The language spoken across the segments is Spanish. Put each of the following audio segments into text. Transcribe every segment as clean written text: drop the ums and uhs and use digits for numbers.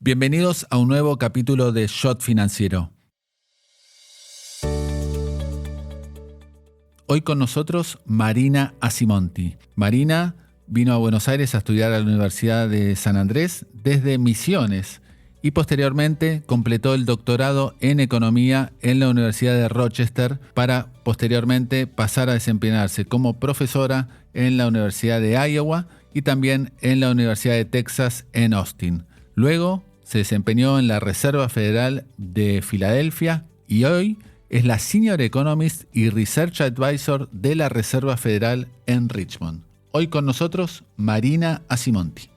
Bienvenidos a un nuevo capítulo de Shot Financiero. Hoy con nosotros Marina Asimonti. Marina vino a Buenos Aires a estudiar a la Universidad de San Andrés desde Misiones y posteriormente completó el doctorado en Economía en la Universidad de Rochester para posteriormente pasar a desempeñarse como profesora en la Universidad de Iowa y también en la Universidad de Texas en Austin. Luego se desempeñó en la Reserva Federal de Filadelfia y hoy es la Senior Economist y Research Advisor de la Reserva Federal en Richmond. Hoy con nosotros, Marina Asimonti.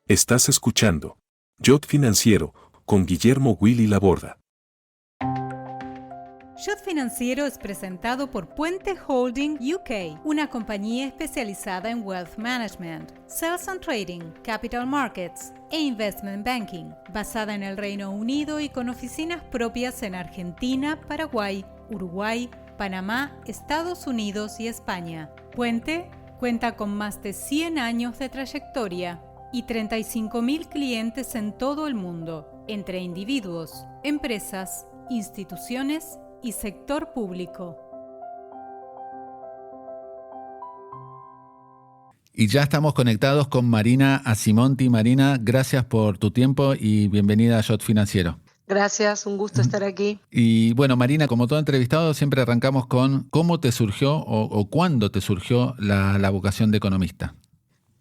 Estás escuchando Shot Financiero con Guillermo Willy Laborda. Shot Financiero es presentado por Puente Holding UK, una compañía especializada en Wealth Management, Sales and Trading, Capital Markets e Investment Banking, basada en el Reino Unido y con oficinas propias en Argentina, Paraguay, Uruguay, Panamá, Estados Unidos y España. Puente cuenta con más de 100 años de trayectoria y 35.000 clientes en todo el mundo, entre individuos, empresas, instituciones y sector público. Y ya estamos conectados con Marina Asimonti. Marina, gracias por tu tiempo y bienvenida a Shot Financiero. Gracias, un gusto estar aquí. Y bueno, Marina, como todo entrevistado, siempre arrancamos con cómo te surgió o cuándo te surgió la vocación de economista.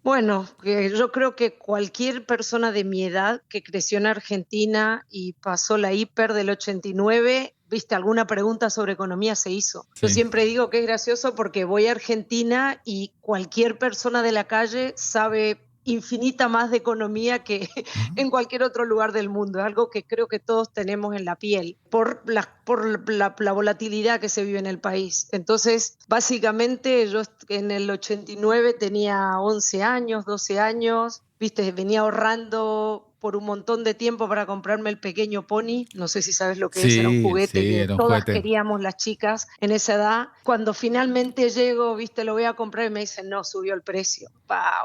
Bueno, yo creo que cualquier persona de mi edad que creció en Argentina y pasó la hiper del 89, viste, alguna pregunta sobre economía se hizo. Sí. Yo siempre digo que es gracioso porque voy a Argentina y cualquier persona de la calle sabe infinita más de economía que en cualquier otro lugar del mundo. Es algo que creo que todos tenemos en la piel por la volatilidad que se vive en el país. Entonces, básicamente yo en el 89 tenía 11 años, 12 años, viste, venía ahorrando por un montón de tiempo para comprarme el pequeño pony. No sé si sabes lo que es, era un juguete que todas queríamos las chicas en esa edad. Cuando finalmente llego, viste, lo voy a comprar y me dicen, no, subió el precio.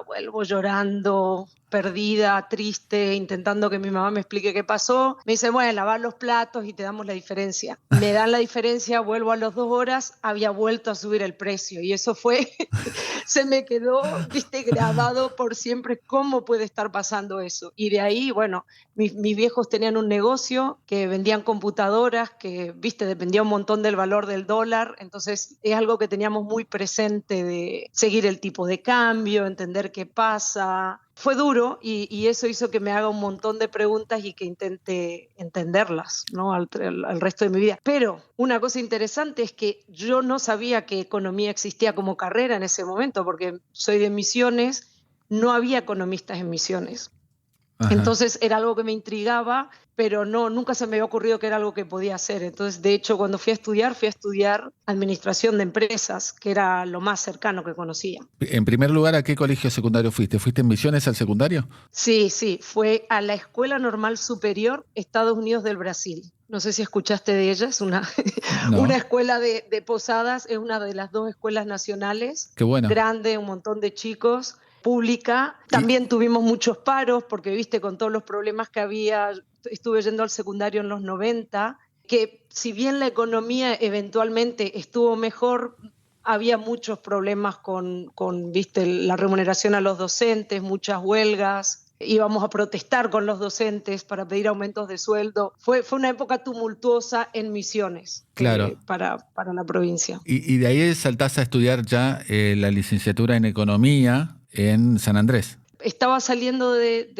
Vuelvo llorando, perdida, triste, intentando que mi mamá me explique qué pasó. Me dice, bueno, lavar los platos y te damos la diferencia. Me dan la diferencia, vuelvo a las 2 horas, había vuelto a subir el precio. Y eso fue, se me quedó, viste, grabado por siempre, cómo puede estar pasando eso. Y de ahí, bueno, mis viejos tenían un negocio que vendían computadoras, que, viste, dependía un montón del valor del dólar. Entonces, es algo que teníamos muy presente de seguir el tipo de cambio, entender qué pasa. Fue duro y eso hizo que me haga un montón de preguntas y que intente entenderlas, ¿no? al resto de mi vida. Pero una cosa interesante es que yo no sabía que economía existía como carrera en ese momento, porque soy de Misiones, no había economistas en Misiones. Ajá. Entonces era algo que me intrigaba, pero nunca se me había ocurrido que era algo que podía hacer. Entonces, de hecho, cuando fui a estudiar administración de empresas, que era lo más cercano que conocía. En primer lugar, ¿a qué colegio secundario fuiste? ¿Fuiste en Misiones al secundario? Sí, fue a la Escuela Normal Superior Estados Unidos del Brasil. No sé si escuchaste de ella, es una escuela de Posadas, es una de las 2 escuelas nacionales. Qué bueno. Grande, un montón de chicos. Pública. También tuvimos muchos paros porque, viste, con todos los problemas que había, estuve yendo al secundario en los 90, que si bien la economía eventualmente estuvo mejor, había muchos problemas con viste, la remuneración a los docentes, muchas huelgas. Íbamos a protestar con los docentes para pedir aumentos de sueldo. Fue una época tumultuosa en Misiones, claro. Para la provincia. Y de ahí saltás a estudiar ya la licenciatura en Economía en San Andrés. Estaba saliendo estaba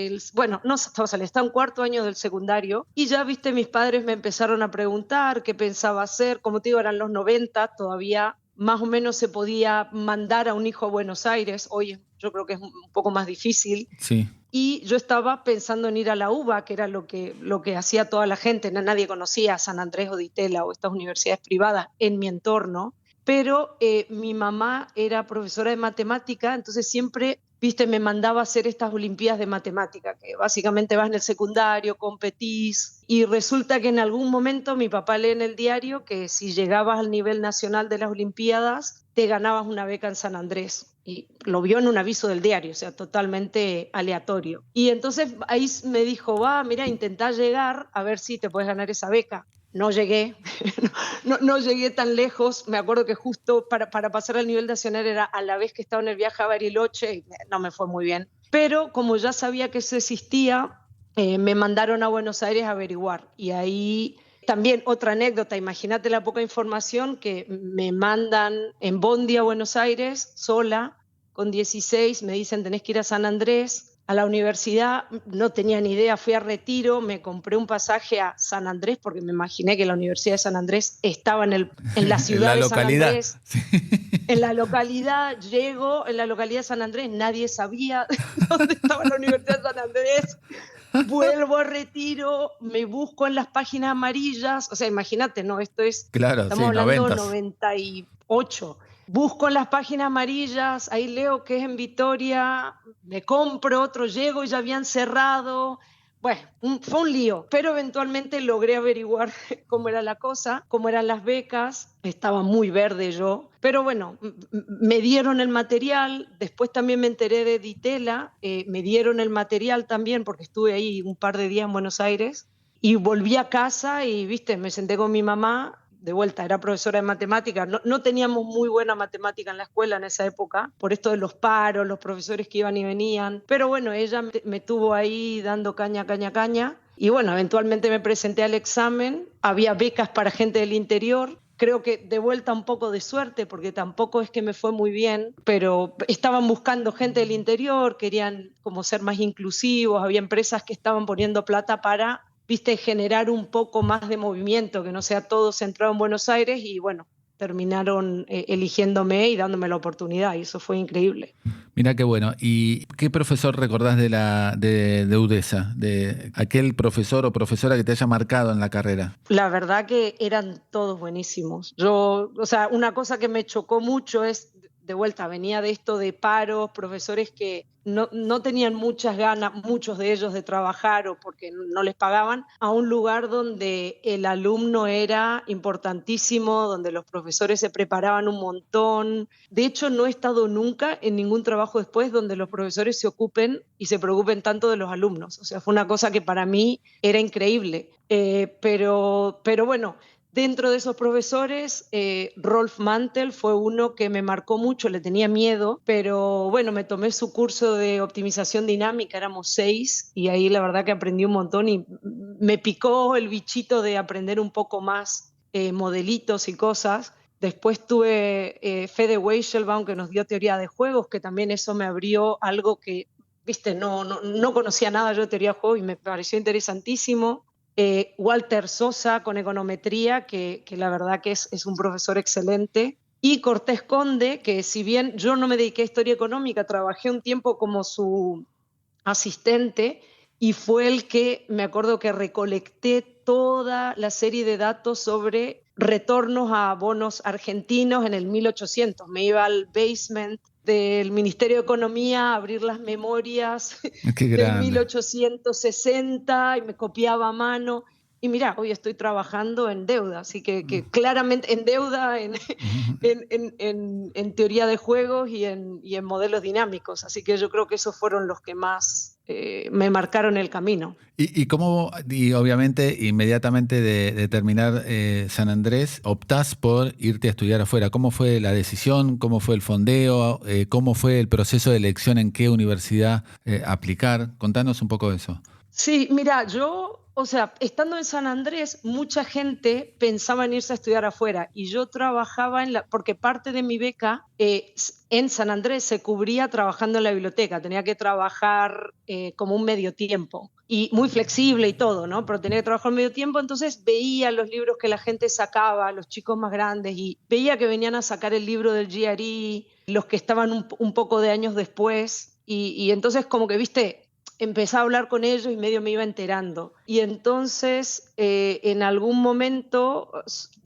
en 4º año del secundario y ya, viste, mis padres me empezaron a preguntar qué pensaba hacer. Como te digo, eran los 90, todavía más o menos se podía mandar a un hijo a Buenos Aires. Hoy yo creo que es un poco más difícil. Sí. Y yo estaba pensando en ir a la UBA, que era lo que hacía toda la gente. Nadie conocía a San Andrés o Di Tella o estas universidades privadas en mi entorno. Pero mi mamá era profesora de matemática, entonces siempre, viste, me mandaba a hacer estas olimpiadas de matemática, que básicamente vas en el secundario, competís, y resulta que en algún momento mi papá lee en el diario que si llegabas al nivel nacional de las olimpiadas, te ganabas una beca en San Andrés. Y lo vio en un aviso del diario, o sea, totalmente aleatorio. Y entonces ahí me dijo, mira, intentá llegar a ver si te puedes ganar esa beca. No llegué, no llegué tan lejos. Me acuerdo que justo para pasar al nivel nacional era a la vez que estaba en el viaje a Bariloche y no me fue muy bien. Pero como ya sabía que eso existía, me mandaron a Buenos Aires a averiguar. Y ahí también otra anécdota, imagínate la poca información, que me mandan en bondi a Buenos Aires sola, con 16, me dicen tenés que ir a San Andrés. A la universidad no tenía ni idea, fui a Retiro, me compré un pasaje a San Andrés porque me imaginé que la Universidad de San Andrés estaba en la ciudad de San Andrés. Sí. En la localidad, llego, en la localidad de San Andrés, nadie sabía dónde estaba la Universidad de San Andrés. Vuelvo a Retiro, me busco en las páginas amarillas, o sea, imagínate, ¿no? Esto es, claro, estamos hablando de 98. Busco en las páginas amarillas, ahí leo que es en Vitoria, me compro otro, llego y ya habían cerrado. Bueno, fue un lío, pero eventualmente logré averiguar cómo era la cosa, cómo eran las becas. Estaba muy verde yo, pero bueno, me dieron el material. Después también me enteré de Ditela, me dieron el material también porque estuve ahí un par de días en Buenos Aires y volví a casa y, viste, me senté con mi mamá. De vuelta, era profesora de matemáticas, no teníamos muy buena matemática en la escuela en esa época, por esto de los paros, los profesores que iban y venían, pero bueno, ella me tuvo ahí dando caña, y bueno, eventualmente me presenté al examen, había becas para gente del interior, creo que de vuelta un poco de suerte, porque tampoco es que me fue muy bien, pero estaban buscando gente del interior, querían como ser más inclusivos, había empresas que estaban poniendo plata para, viste, generar un poco más de movimiento, que no sea todo centrado en Buenos Aires, y bueno, terminaron eligiéndome y dándome la oportunidad, y eso fue increíble. Mira qué bueno. ¿Y qué profesor recordás de UDESA? ¿De aquel profesor o profesora que te haya marcado en la carrera? La verdad que eran todos buenísimos. O sea, una cosa que me chocó mucho es, de vuelta, venía de esto de paros, profesores que no tenían muchas ganas, muchos de ellos, de trabajar o porque no les pagaban, a un lugar donde el alumno era importantísimo, donde los profesores se preparaban un montón. De hecho, no he estado nunca en ningún trabajo después donde los profesores se ocupen y se preocupen tanto de los alumnos. O sea, fue una cosa que para mí era increíble. Pero bueno, dentro de esos profesores, Rolf Mantel fue uno que me marcó mucho, le tenía miedo, pero bueno, me tomé su curso de optimización dinámica, éramos 6, y ahí la verdad que aprendí un montón y me picó el bichito de aprender un poco más modelitos y cosas. Después tuve Fede Weichelbaum, que nos dio teoría de juegos, que también eso me abrió algo que, viste, no conocía nada yo de teoría de juegos y me pareció interesantísimo. Walter Sosa con econometría, que la verdad que es un profesor excelente, y Cortés Conde, que si bien yo no me dediqué a historia económica, trabajé un tiempo como su asistente y fue el que, me acuerdo que recolecté toda la serie de datos sobre retornos a bonos argentinos en el 1800. Me iba al basement del Ministerio de Economía a abrir las memorias del 1860 y me copiaba a mano. Y mira, hoy estoy trabajando en deuda, así que claramente en deuda, en teoría de juegos y en modelos dinámicos. Así que yo creo que esos fueron los que más me marcaron el camino. ¿Y obviamente inmediatamente de terminar San Andrés, optás por irte a estudiar afuera? ¿Cómo fue la decisión? ¿Cómo fue el fondeo? ¿Cómo fue el proceso de elección en qué universidad aplicar? Contanos un poco de eso. Sí, mira, o sea, estando en San Andrés, mucha gente pensaba en irse a estudiar afuera y yo trabajaba porque parte de mi beca en San Andrés se cubría trabajando en la biblioteca, tenía que trabajar como un medio tiempo y muy flexible y todo, ¿no? Pero tenía que trabajar un medio tiempo, entonces veía los libros que la gente sacaba, los chicos más grandes, y veía que venían a sacar el libro del GRE, los que estaban un poco de años después, y entonces como que, viste, empecé a hablar con ellos y medio me iba enterando. Y entonces, en algún momento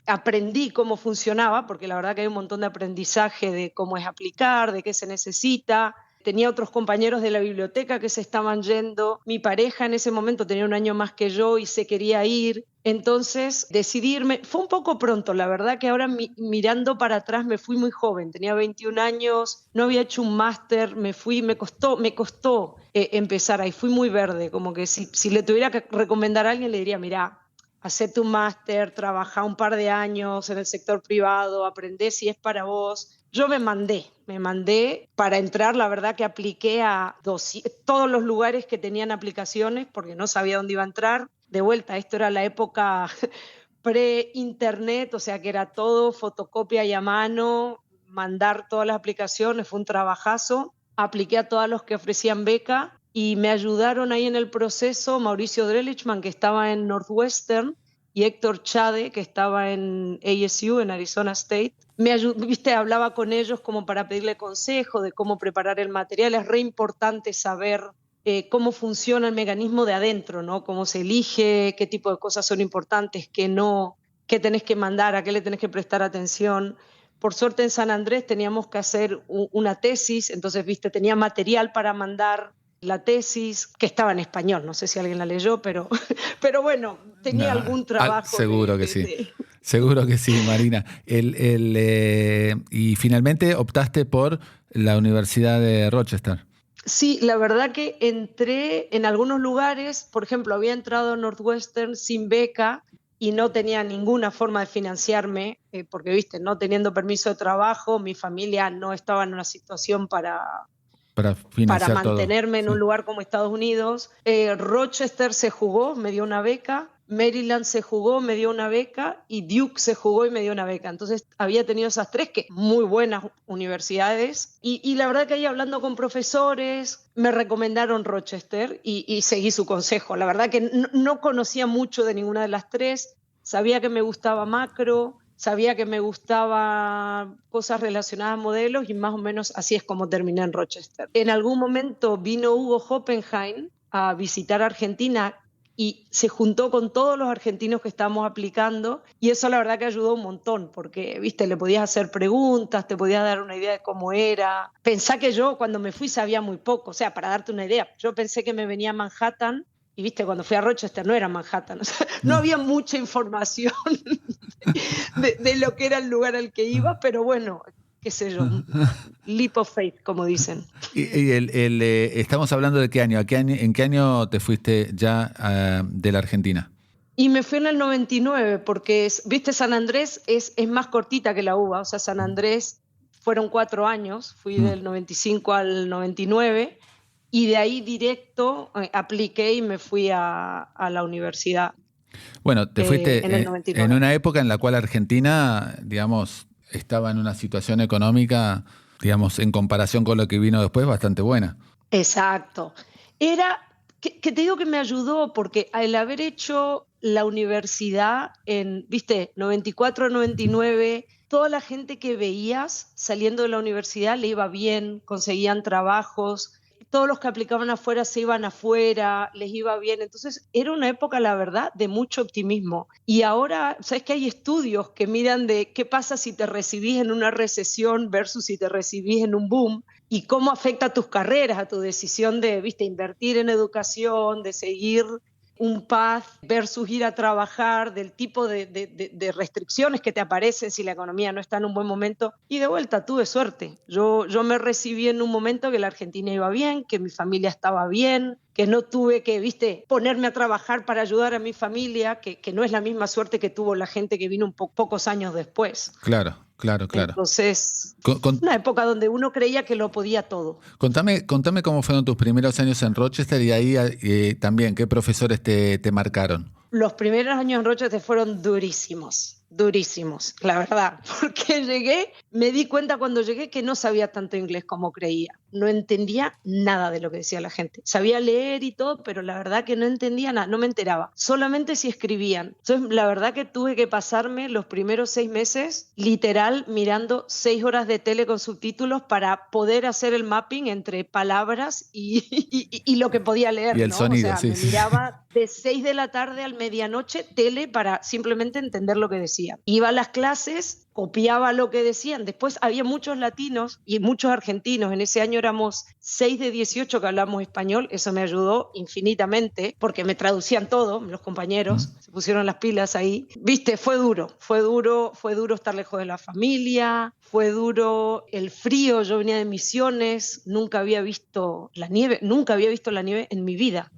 aprendí cómo funcionaba, porque la verdad que hay un montón de aprendizaje de cómo es aplicar, de qué se necesita. tenía otros compañeros de la biblioteca que se estaban yendo, mi pareja en ese momento tenía un año más que yo y se quería ir. Entonces decidí irme, fue un poco pronto, la verdad que ahora mirando para atrás me fui muy joven, tenía 21 años, no había hecho un máster, me costó empezar ahí, fui muy verde, como que si le tuviera que recomendar a alguien le diría, mirá, hacete un máster, trabajá un par de años en el sector privado, aprendé si es para vos. Yo me mandé para entrar, la verdad que apliqué a todos los lugares que tenían aplicaciones porque no sabía dónde iba a entrar. De vuelta, esto era la época pre-internet, o sea que era todo fotocopia y a mano, mandar todas las aplicaciones, fue un trabajazo. Apliqué a todos los que ofrecían beca y me ayudaron ahí en el proceso Mauricio Drelichman, que estaba en Northwestern, y Héctor Chade, que estaba en ASU, en Arizona State. Hablaba con ellos como para pedirle consejo de cómo preparar el material. Es re importante saber cómo funciona el mecanismo de adentro, ¿no? Cómo se elige, qué tipo de cosas son importantes, qué no, qué tenés que mandar, a qué le tenés que prestar atención. Por suerte en San Andrés teníamos que hacer una tesis, entonces, tenía material para mandar la tesis, que estaba en español, no sé si alguien la leyó, pero bueno, tenía algún trabajo. Seguro que sí. Seguro que sí, Marina. Y finalmente optaste por la Universidad de Rochester. Sí, la verdad que entré en algunos lugares, por ejemplo, había entrado a Northwestern sin beca y no tenía ninguna forma de financiarme, porque, no teniendo permiso de trabajo, mi familia no estaba en una situación para mantenerme en un lugar como Estados Unidos. Rochester se jugó, me dio una beca. Maryland se jugó, me dio una beca, y Duke se jugó y me dio una beca. Entonces había tenido esas tres, que muy buenas universidades, y la verdad que ahí hablando con profesores me recomendaron Rochester y seguí su consejo. La verdad que no conocía mucho de ninguna de las tres, sabía que me gustaba macro, sabía que me gustaba cosas relacionadas a modelos, y más o menos así es como terminé en Rochester. En algún momento vino Hugo Hoppenheim a visitar Argentina y se juntó con todos los argentinos que estábamos aplicando, y eso la verdad que ayudó un montón, porque, le podías hacer preguntas, te podías dar una idea de cómo era. Pensá que yo cuando me fui sabía muy poco, o sea, para darte una idea, yo pensé que me venía a Manhattan, y cuando fui a Rochester no era Manhattan, o sea, no había mucha información de lo que era el lugar al que iba, pero bueno, qué sé yo, leap of faith, como dicen. Y estamos hablando de qué año. ¿En qué año te fuiste ya de la Argentina? Y me fui en el 99, porque, San Andrés es más cortita que la UBA, o sea, San Andrés fueron 4 años, fui del 95 al 99, y de ahí directo apliqué y me fui a la universidad. Bueno, te fuiste en el 99. En una época en la cual Argentina, estaba en una situación económica, en comparación con lo que vino después, bastante buena. Exacto. Era, que te digo que me ayudó, porque al haber hecho la universidad en, 94, 99, toda la gente que veías saliendo de la universidad le iba bien, conseguían trabajos, todos los que aplicaban afuera se iban afuera, les iba bien. Entonces era una época, la verdad, de mucho optimismo. Y ahora, ¿sabes que hay estudios que miran de qué pasa si te recibís en una recesión versus si te recibís en un boom? Y cómo afecta a tus carreras, a tu decisión de, invertir en educación, de seguir un path versus ir a trabajar, del tipo de restricciones que te aparecen si la economía no está en un buen momento. Y de vuelta, tuve suerte. Yo me recibí en un momento que la Argentina iba bien, que mi familia estaba bien, que no tuve que, ponerme a trabajar para ayudar a mi familia, que no es la misma suerte que tuvo la gente que vino pocos años después. Claro. Entonces, una época donde uno creía que lo podía todo. Contame cómo fueron tus primeros años en Rochester, y ahí también, ¿qué profesores te marcaron? Los primeros años en Rochester fueron durísimos, la verdad, porque me di cuenta cuando llegué que no sabía tanto inglés como creía. No entendía nada de lo que decía la gente. Sabía leer y todo, pero la verdad que no entendía nada, no me enteraba. Solamente si escribían. Entonces, la verdad que tuve que pasarme los primeros 6 meses, literal, mirando 6 horas de tele con subtítulos para poder hacer el mapping entre palabras y lo que podía leer. Y el sonido, me miraba de 6 de la tarde a medianoche tele para simplemente entender lo que decía. decían. Iba a las clases, copiaba lo que decían. Después había muchos latinos y muchos argentinos. En ese año éramos 6 de 18 que hablamos español. Eso me ayudó infinitamente porque me traducían todo, los compañeros. Se pusieron las pilas ahí. Viste, fue duro estar lejos de la familia, fue duro el frío. Yo venía de Misiones, nunca había visto la nieve en mi vida.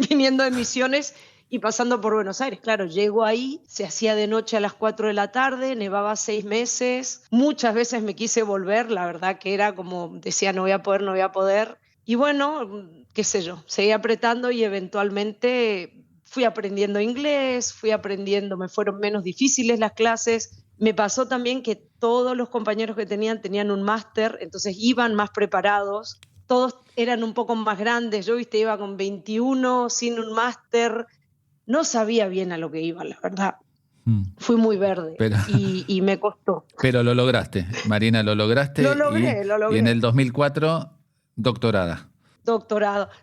Viniendo de Misiones y pasando por Buenos Aires. Claro, llego ahí, se hacía de noche a las 4 de la tarde, nevaba 6 meses. Muchas veces me quise volver, la verdad que era como, decía, no voy a poder. Y bueno, qué sé yo, seguí apretando y eventualmente fui aprendiendo inglés, me fueron menos difíciles las clases. Me pasó también que todos los compañeros que tenían un máster, entonces iban más preparados. Todos eran un poco más grandes. Yo, iba con 21, sin un máster. No sabía bien a lo que iba, la verdad. Fui muy verde y me costó. Pero lo lograste, Marina, lo lograste. Lo logré. Y en el 2004, doctorado.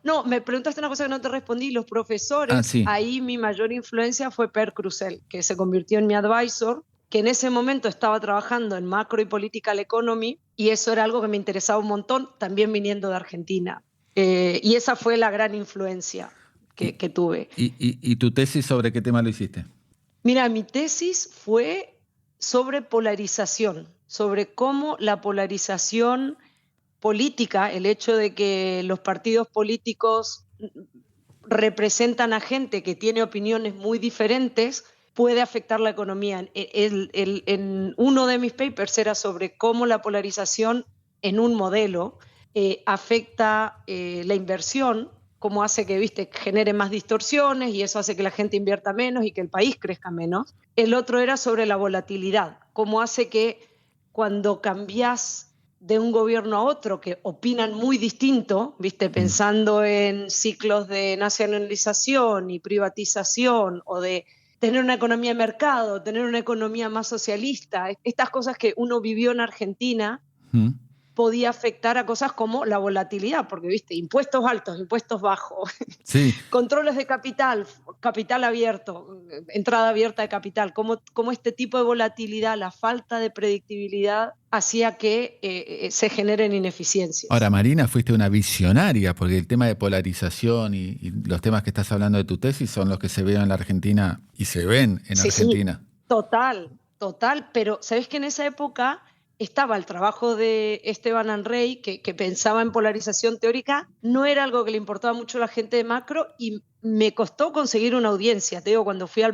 No, me preguntaste una cosa que no te respondí. Los profesores, sí. Ahí mi mayor influencia fue Per Crusell, que se convirtió en mi advisor, que en ese momento estaba trabajando en macro y political economy, y eso era algo que me interesaba un montón, también viniendo de Argentina. Y esa fue la gran influencia que tuve. ¿Y tu tesis sobre qué tema lo hiciste? Mira, mi tesis fue sobre polarización, sobre cómo la polarización política, el hecho de que los partidos políticos representan a gente que tiene opiniones muy diferentes, puede afectar la economía. En uno de mis papers era sobre cómo la polarización en un modelo afecta la inversión, cómo hace que genere más distorsiones y eso hace que la gente invierta menos y que el país crezca menos. El otro era sobre la volatilidad, cómo hace que cuando cambias de un gobierno a otro que opinan muy distinto, pensando en ciclos de nacionalización y privatización o de tener una economía de mercado, tener una economía más socialista, estas cosas que uno vivió en Argentina, podía afectar a cosas como la volatilidad, porque impuestos altos, impuestos bajos, sí. Controles de capital abierto, entrada abierta de capital, cómo este tipo de volatilidad, la falta de predictibilidad, hacía que se generen ineficiencias. Ahora, Marina, fuiste una visionaria, porque el tema de polarización y los temas que estás hablando de tu tesis son los que se ven en la Argentina y se ven en Argentina. Sí, total, pero ¿sabés que en esa época estaba el trabajo de Esteban Anrey, que pensaba en polarización teórica? No era algo que le importaba mucho a la gente de macro y me costó conseguir una audiencia. Te digo, cuando fui al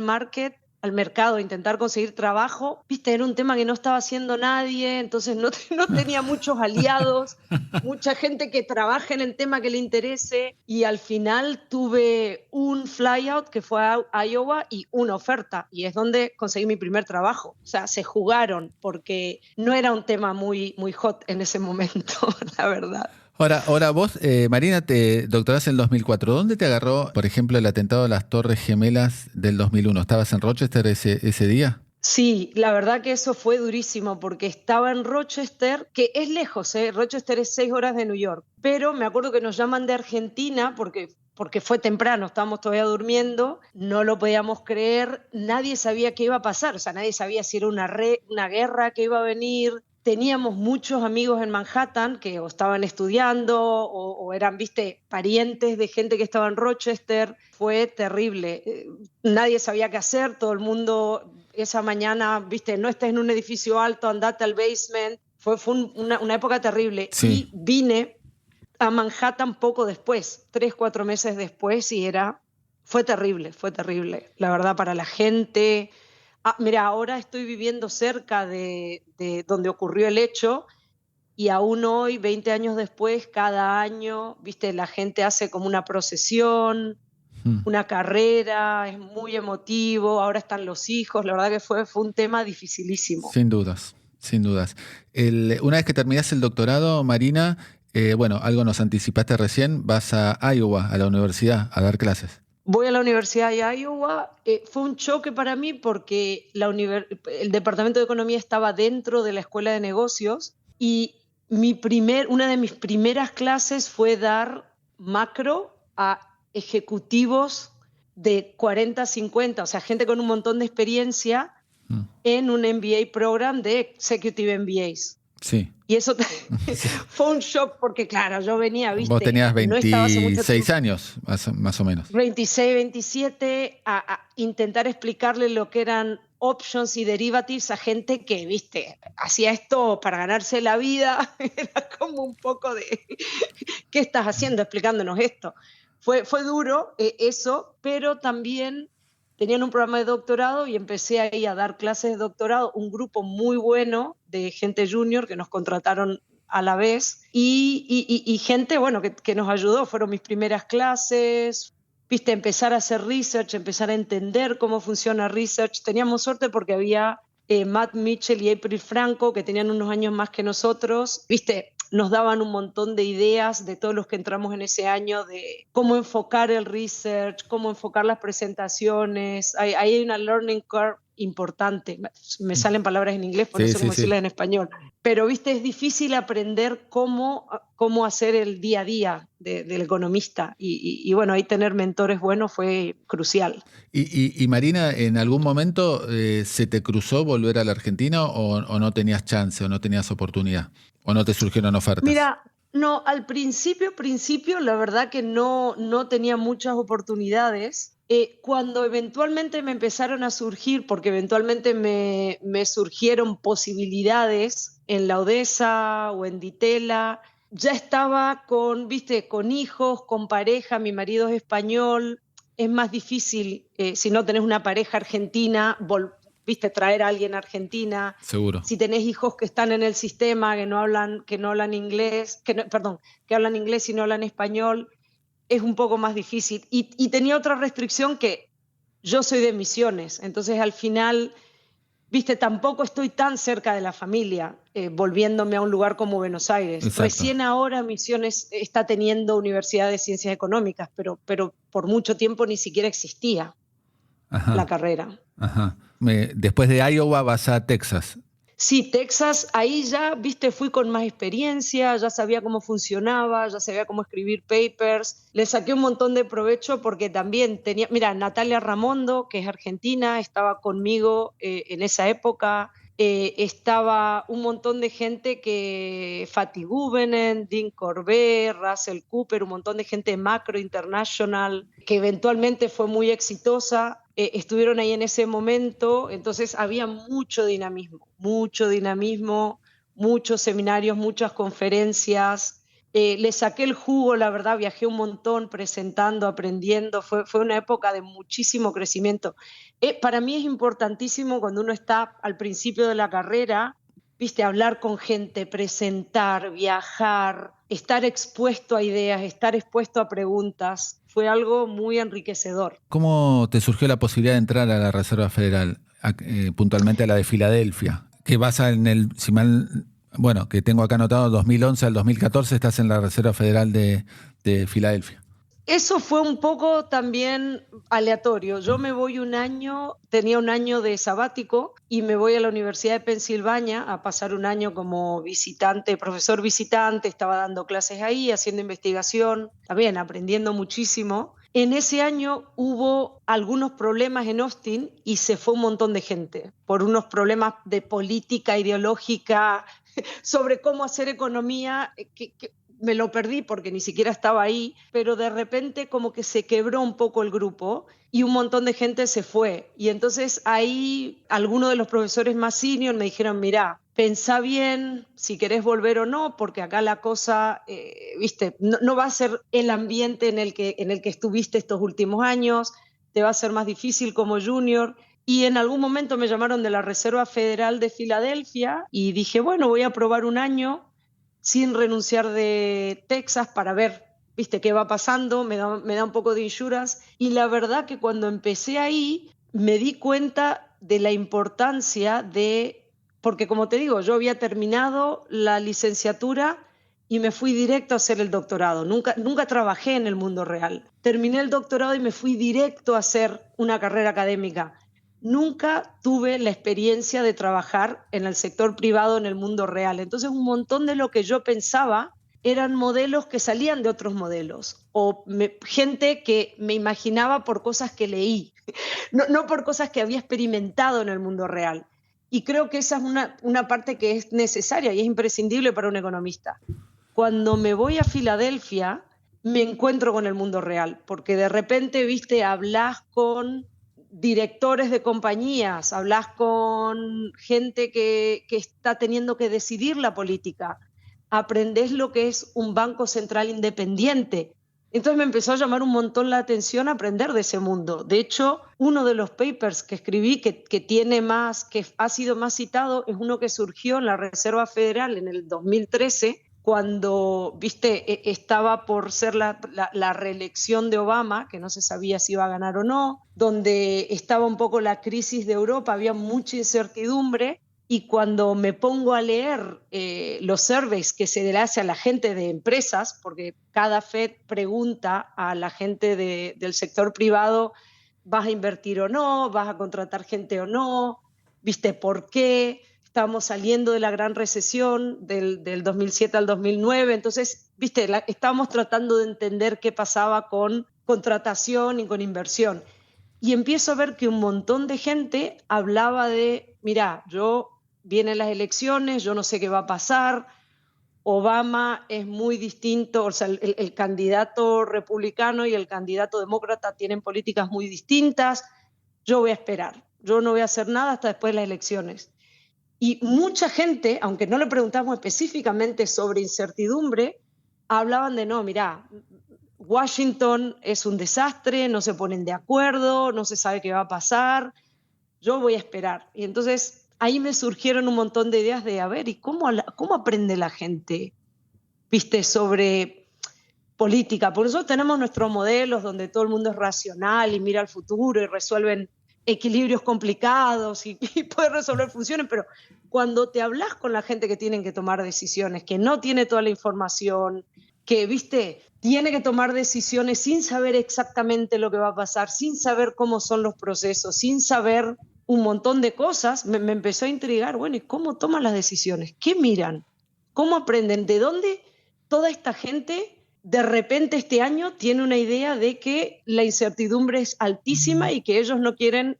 mercado a intentar conseguir trabajo, era un tema que no estaba haciendo nadie, entonces no tenía muchos aliados, mucha gente que trabaje en el tema que le interese, y al final tuve un flyout que fue a Iowa y una oferta, y es donde conseguí mi primer trabajo. O sea, se jugaron porque no era un tema muy, muy hot en ese momento, la verdad. Ahora vos, Marina, te doctorás en el 2004. ¿Dónde te agarró, por ejemplo, el atentado a las Torres Gemelas del 2001? ¿Estabas en Rochester ese día? Sí, la verdad que eso fue durísimo porque estaba en Rochester, que es lejos, Rochester es 6 horas de New York, pero me acuerdo que nos llaman de Argentina porque fue temprano, estábamos todavía durmiendo, no lo podíamos creer, nadie sabía qué iba a pasar, o sea, nadie sabía si era una guerra que iba a venir. Teníamos muchos amigos en Manhattan que o estaban estudiando o eran, parientes de gente que estaba en Rochester. Fue terrible. Nadie sabía qué hacer, todo el mundo esa mañana, no estés en un edificio alto, andate al basement. Fue una época terrible. Sí. Y vine a Manhattan poco después, 3-4 meses después, y fue terrible, la verdad, para la gente. Mira, ahora estoy viviendo cerca de donde ocurrió el hecho y aún hoy, 20 años después, cada año, la gente hace como una procesión, una carrera, es muy emotivo, ahora están los hijos, la verdad que fue un tema dificilísimo. Sin dudas. Una vez que terminás el doctorado, Marina, algo nos anticipaste recién, vas a Iowa, a la universidad, a dar clases. Voy a la Universidad de Iowa. Fue un choque para mí porque el Departamento de Economía estaba dentro de la Escuela de Negocios y una de mis primeras clases fue dar macro a ejecutivos de 40, 50, o sea, gente con un montón de experiencia en un MBA program de Executive MBAs. Sí. Y eso fue un shock porque, claro, yo venía, ¿viste? Vos tenías 26 no años, más o menos. 26, 27, a intentar explicarle lo que eran options y derivatives a gente que, ¿viste? Hacía esto para ganarse la vida. Era como un poco de, ¿qué estás haciendo explicándonos esto? Fue duro eso, pero también tenían un programa de doctorado y empecé ahí a dar clases de doctorado, un grupo muy bueno de gente junior que nos contrataron a la vez y gente, bueno, que nos ayudó. Fueron mis primeras clases, viste, empezar a hacer research, empezar a entender cómo funciona research. Teníamos suerte porque había Matt Mitchell y April Franco, que tenían unos años más que nosotros, viste, nos daban un montón de ideas de todos los que entramos en ese año de cómo enfocar el research, cómo enfocar las presentaciones. Ahí hay una learning curve importante. Me salen palabras en inglés, por eso no decirlas en español. Pero, viste, es difícil aprender cómo hacer el día a día del economista. Y bueno, ahí tener mentores buenos fue crucial. Y Marina, ¿en algún momento se te cruzó volver a la Argentina o no tenías chance o no tenías oportunidad? ¿O no te surgieron ofertas? Mira, no, al principio, la verdad que no tenía muchas oportunidades. Cuando eventualmente me empezaron a surgir, porque eventualmente me surgieron posibilidades en la Odessa o en Ditela, ya estaba con hijos, con pareja, mi marido es español, es más difícil si no tenés una pareja argentina, traer a alguien a Argentina. Seguro. Si tenés hijos que están en el sistema, que hablan inglés, que hablan inglés y no hablan español, es un poco más difícil. Y tenía otra restricción, que yo soy de Misiones, entonces al final, tampoco estoy tan cerca de la familia, volviéndome a un lugar como Buenos Aires. Exacto. Recién ahora Misiones está teniendo Universidad de Ciencias Económicas, pero por mucho tiempo ni siquiera existía la carrera. Ajá. Después de Iowa vas a Texas. Sí, Texas, ahí ya, fui con más experiencia, ya sabía cómo funcionaba, ya sabía cómo escribir papers. Le saqué un montón de provecho porque también tenía, mira, Natalia Ramondo, que es argentina, estaba conmigo en esa época. Estaba un montón de gente Fatih Gubenen, Dean Corbett, Russell Cooper, un montón de gente Macro International, que eventualmente fue muy exitosa. Estuvieron ahí en ese momento, entonces había mucho dinamismo, muchos seminarios, muchas conferencias. Le saqué el jugo, la verdad, viajé un montón presentando, aprendiendo, fue una época de muchísimo crecimiento. Para mí es importantísimo cuando uno está al principio de la carrera, hablar con gente, presentar, viajar, estar expuesto a ideas, estar expuesto a preguntas. Fue algo muy enriquecedor. ¿Cómo te surgió la posibilidad de entrar a la Reserva Federal, puntualmente a la de Filadelfia? Que vas que tengo acá anotado, 2011 al 2014 estás en la Reserva Federal de Filadelfia. Eso fue un poco también aleatorio. Yo me voy tenía un año de sabático y me voy a la Universidad de Pensilvania a pasar un año como profesor visitante, estaba dando clases ahí, haciendo investigación, también aprendiendo muchísimo. En ese año hubo algunos problemas en Austin y se fue un montón de gente por unos problemas de política ideológica sobre cómo hacer economía, que me lo perdí porque ni siquiera estaba ahí, pero de repente como que se quebró un poco el grupo y un montón de gente se fue. Y entonces ahí algunos de los profesores más senior me dijeron, mirá, pensá bien si querés volver o no, porque acá la cosa, no va a ser el ambiente en el que estuviste estos últimos años, te va a ser más difícil como junior. Y en algún momento me llamaron de la Reserva Federal de Filadelfia y dije, bueno, voy a probar un año sin renunciar de Texas para ver, qué va pasando, me da un poco de insurance. Y la verdad que cuando empecé ahí me di cuenta de la importancia porque como te digo, yo había terminado la licenciatura y me fui directo a hacer el doctorado. Nunca trabajé en el mundo real. Terminé el doctorado y me fui directo a hacer una carrera académica. Nunca tuve la experiencia de trabajar en el sector privado, en el mundo real. Entonces, un montón de lo que yo pensaba eran modelos que salían de otros modelos o gente que me imaginaba por cosas que leí, no por cosas que había experimentado en el mundo real. Y creo que esa es una parte que es necesaria y es imprescindible para un economista. Cuando me voy a Filadelfia, me encuentro con el mundo real, porque de repente, viste, hablas con directores de compañías, hablas con gente que está teniendo que decidir la política, aprendés lo que es un banco central independiente. Entonces me empezó a llamar un montón la atención aprender de ese mundo. De hecho, uno de los papers que escribí que ha sido más citado es uno que surgió en la Reserva Federal en el 2013, cuando, viste, estaba por ser la reelección de Obama, que no se sabía si iba a ganar o no, donde estaba un poco la crisis de Europa, había mucha incertidumbre, y cuando me pongo a leer los surveys que se le hace a la gente de empresas, porque cada Fed pregunta a la gente del sector privado, ¿vas a invertir o no? ¿Vas a contratar gente o no? ¿Viste por qué? Estábamos saliendo de la gran recesión del 2007 al 2009, entonces, viste, estábamos tratando de entender qué pasaba con contratación y con inversión. Y empiezo a ver que un montón de gente hablaba de, mira, vienen las elecciones, yo no sé qué va a pasar, Obama es muy distinto, o sea, el candidato republicano y el candidato demócrata tienen políticas muy distintas, yo voy a esperar, yo no voy a hacer nada hasta después de las elecciones. Y mucha gente, aunque no le preguntamos específicamente sobre incertidumbre, hablaban de no, mira, Washington es un desastre, no se ponen de acuerdo, no se sabe qué va a pasar, yo voy a esperar. Y entonces ahí me surgieron un montón de ideas de, a ver, ¿y cómo aprende la gente, viste, sobre política? Por eso tenemos nuestros modelos donde todo el mundo es racional y mira al futuro y resuelven equilibrios complicados y puede resolver funciones, pero cuando te hablas con la gente que tienen que tomar decisiones, que no tiene toda la información, que, viste, tiene que tomar decisiones sin saber exactamente lo que va a pasar, sin saber cómo son los procesos, sin saber un montón de cosas, me empezó a intrigar, bueno, ¿y cómo toman las decisiones? ¿Qué miran? ¿Cómo aprenden? ¿De dónde toda esta gente de repente este año tiene una idea de que la incertidumbre es altísima y que ellos no quieren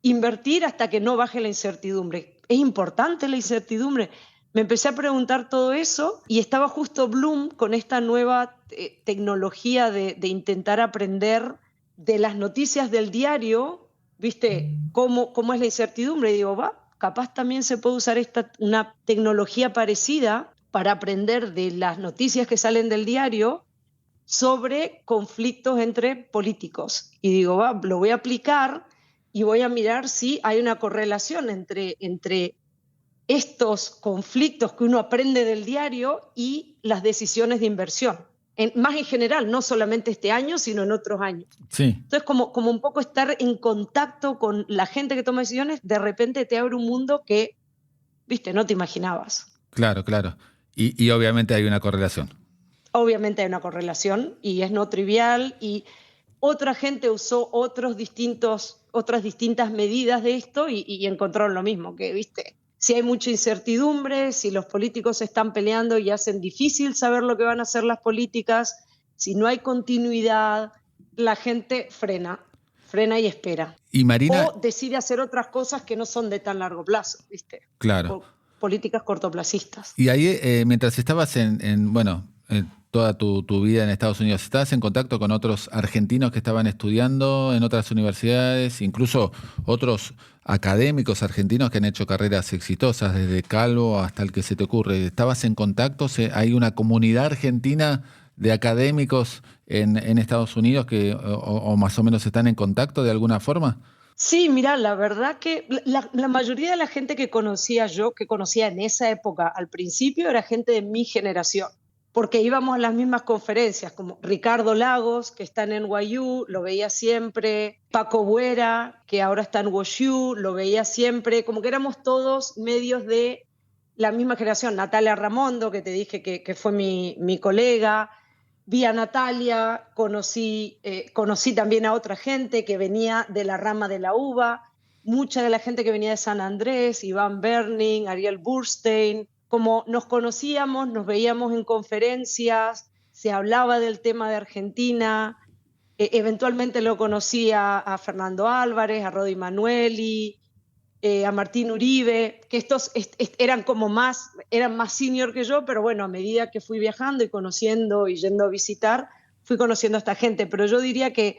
invertir hasta que no baje la incertidumbre? ¿Es importante la incertidumbre? Me empecé a preguntar todo eso y estaba justo Bloom con esta nueva tecnología de intentar aprender de las noticias del diario, ¿viste? ¿Cómo es la incertidumbre? Y digo, capaz también se puede usar una tecnología parecida para aprender de las noticias que salen del diario sobre conflictos entre políticos. Y digo, lo voy a aplicar y voy a mirar si hay una correlación entre estos conflictos que uno aprende del diario y las decisiones de inversión. Más en general, no solamente este año, sino en otros años. Sí. Entonces, como un poco estar en contacto con la gente que toma decisiones, de repente te abre un mundo que, viste, no te imaginabas. Claro, claro. Y obviamente hay una correlación. Obviamente hay una correlación y es no trivial, y otra gente usó otras distintas medidas de esto y encontraron lo mismo, que, viste, si hay mucha incertidumbre, si los políticos se están peleando y hacen difícil saber lo que van a hacer las políticas, si no hay continuidad, la gente frena y espera. Y Marina, o decide hacer otras cosas que no son de tan largo plazo, ¿viste? claro. Políticas cortoplacistas. Y ahí, mientras estabas en toda tu vida en Estados Unidos, ¿estabas en contacto con otros argentinos que estaban estudiando en otras universidades, incluso otros académicos argentinos que han hecho carreras exitosas, desde Calvo hasta el que se te ocurre? ¿Estabas en contacto? ¿Hay una comunidad argentina de académicos en Estados Unidos que o más o menos están en contacto de alguna forma? Sí, mira, la verdad que la mayoría de la gente que conocía en esa época al principio, era gente de mi generación, porque íbamos a las mismas conferencias, como Ricardo Lagos, que está en NYU, lo veía siempre, Paco Buera, que ahora está en WashU, lo veía siempre, como que éramos todos medios de la misma generación. Natalia Ramondo, que te dije que fue mi colega. Vi a Natalia, conocí también a otra gente que venía de la rama de la UBA, mucha de la gente que venía de San Andrés, Iván Berning, Ariel Burstein. Como nos conocíamos, nos veíamos en conferencias, se hablaba del tema de Argentina, eventualmente lo conocí a Fernando Álvarez, a Rodi Manueli, a Martín Uribe, que estos eran más senior que yo, pero bueno, a medida que fui viajando y conociendo y yendo a visitar, fui conociendo a esta gente. Pero yo diría que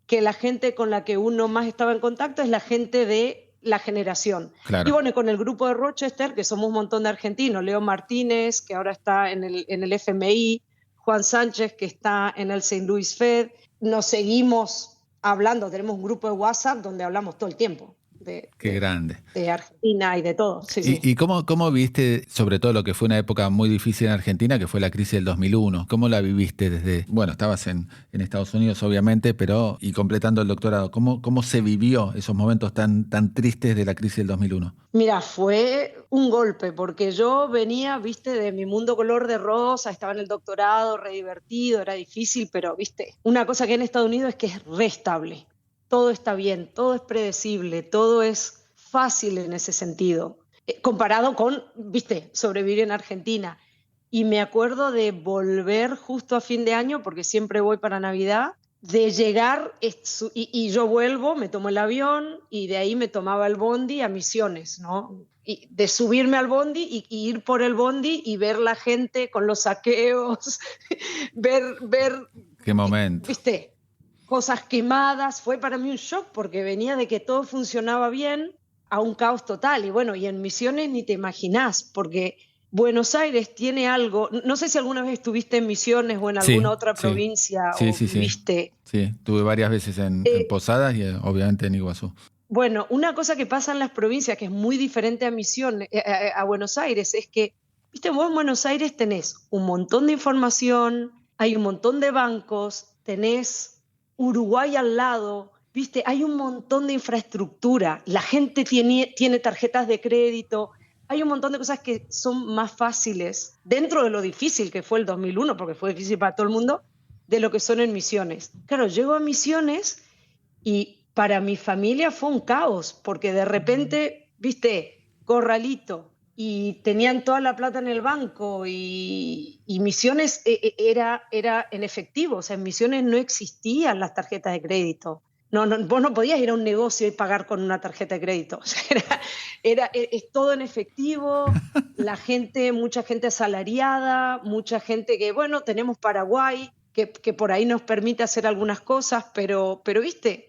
la gente con la que uno más estaba en contacto es la gente de la generación. Claro. Y bueno, y con el grupo de Rochester, que somos un montón de argentinos, Leo Martínez, que ahora está en el FMI, Juan Sánchez, que está en el St. Louis Fed, nos seguimos hablando, tenemos un grupo de WhatsApp donde hablamos todo el tiempo. Qué grande. De Argentina y de todo. Sí, sí. ¿Y cómo viste, sobre todo lo que fue una época muy difícil en Argentina, que fue la crisis del 2001? ¿Cómo la viviste desde, bueno, estabas en Estados Unidos obviamente, pero y completando el doctorado, ¿cómo se vivió esos momentos tan tristes de la crisis del 2001? Mira, fue un golpe, porque yo venía, viste, de mi mundo color de rosa, estaba en el doctorado, re divertido, era difícil, pero, viste, una cosa que en Estados Unidos es que es re estable. Todo está bien, todo es predecible, todo es fácil en ese sentido, comparado con, viste, sobrevivir en Argentina. Y me acuerdo de volver justo a fin de año, porque siempre voy para Navidad, de llegar y yo vuelvo, me tomo el avión y de ahí me tomaba el bondi a Misiones, ¿no? Y de subirme al bondi y ir por el bondi y ver la gente con los saqueos, ver... Qué momento. ¿Viste? Cosas quemadas, fue para mí un shock porque venía de que todo funcionaba bien a un caos total. Y bueno, y en Misiones ni te imaginás, porque Buenos Aires tiene algo, no sé si alguna vez estuviste en Misiones o en alguna otra provincia o viviste. Sí, estuve varias veces en Posadas y obviamente en Iguazú. Bueno, una cosa que pasa en las provincias que es muy diferente a Misiones, a Buenos Aires, es que, viste, vos en Buenos Aires tenés un montón de información, hay un montón de bancos, tenés Uruguay al lado, viste, hay un montón de infraestructura, la gente tiene tarjetas de crédito, hay un montón de cosas que son más fáciles dentro de lo difícil que fue el 2001, porque fue difícil para todo el mundo, de lo que son en Misiones. Claro, llego a Misiones y para mi familia fue un caos, porque de repente, viste, corralito, y tenían toda la plata en el banco y Misiones era en efectivo, o sea, en Misiones no existían las tarjetas de crédito. No, vos no podías ir a un negocio y pagar con una tarjeta de crédito. O sea, es todo en efectivo, mucha gente asalariada, mucha gente que, bueno, tenemos Paraguay, que por ahí nos permite hacer algunas cosas, pero viste,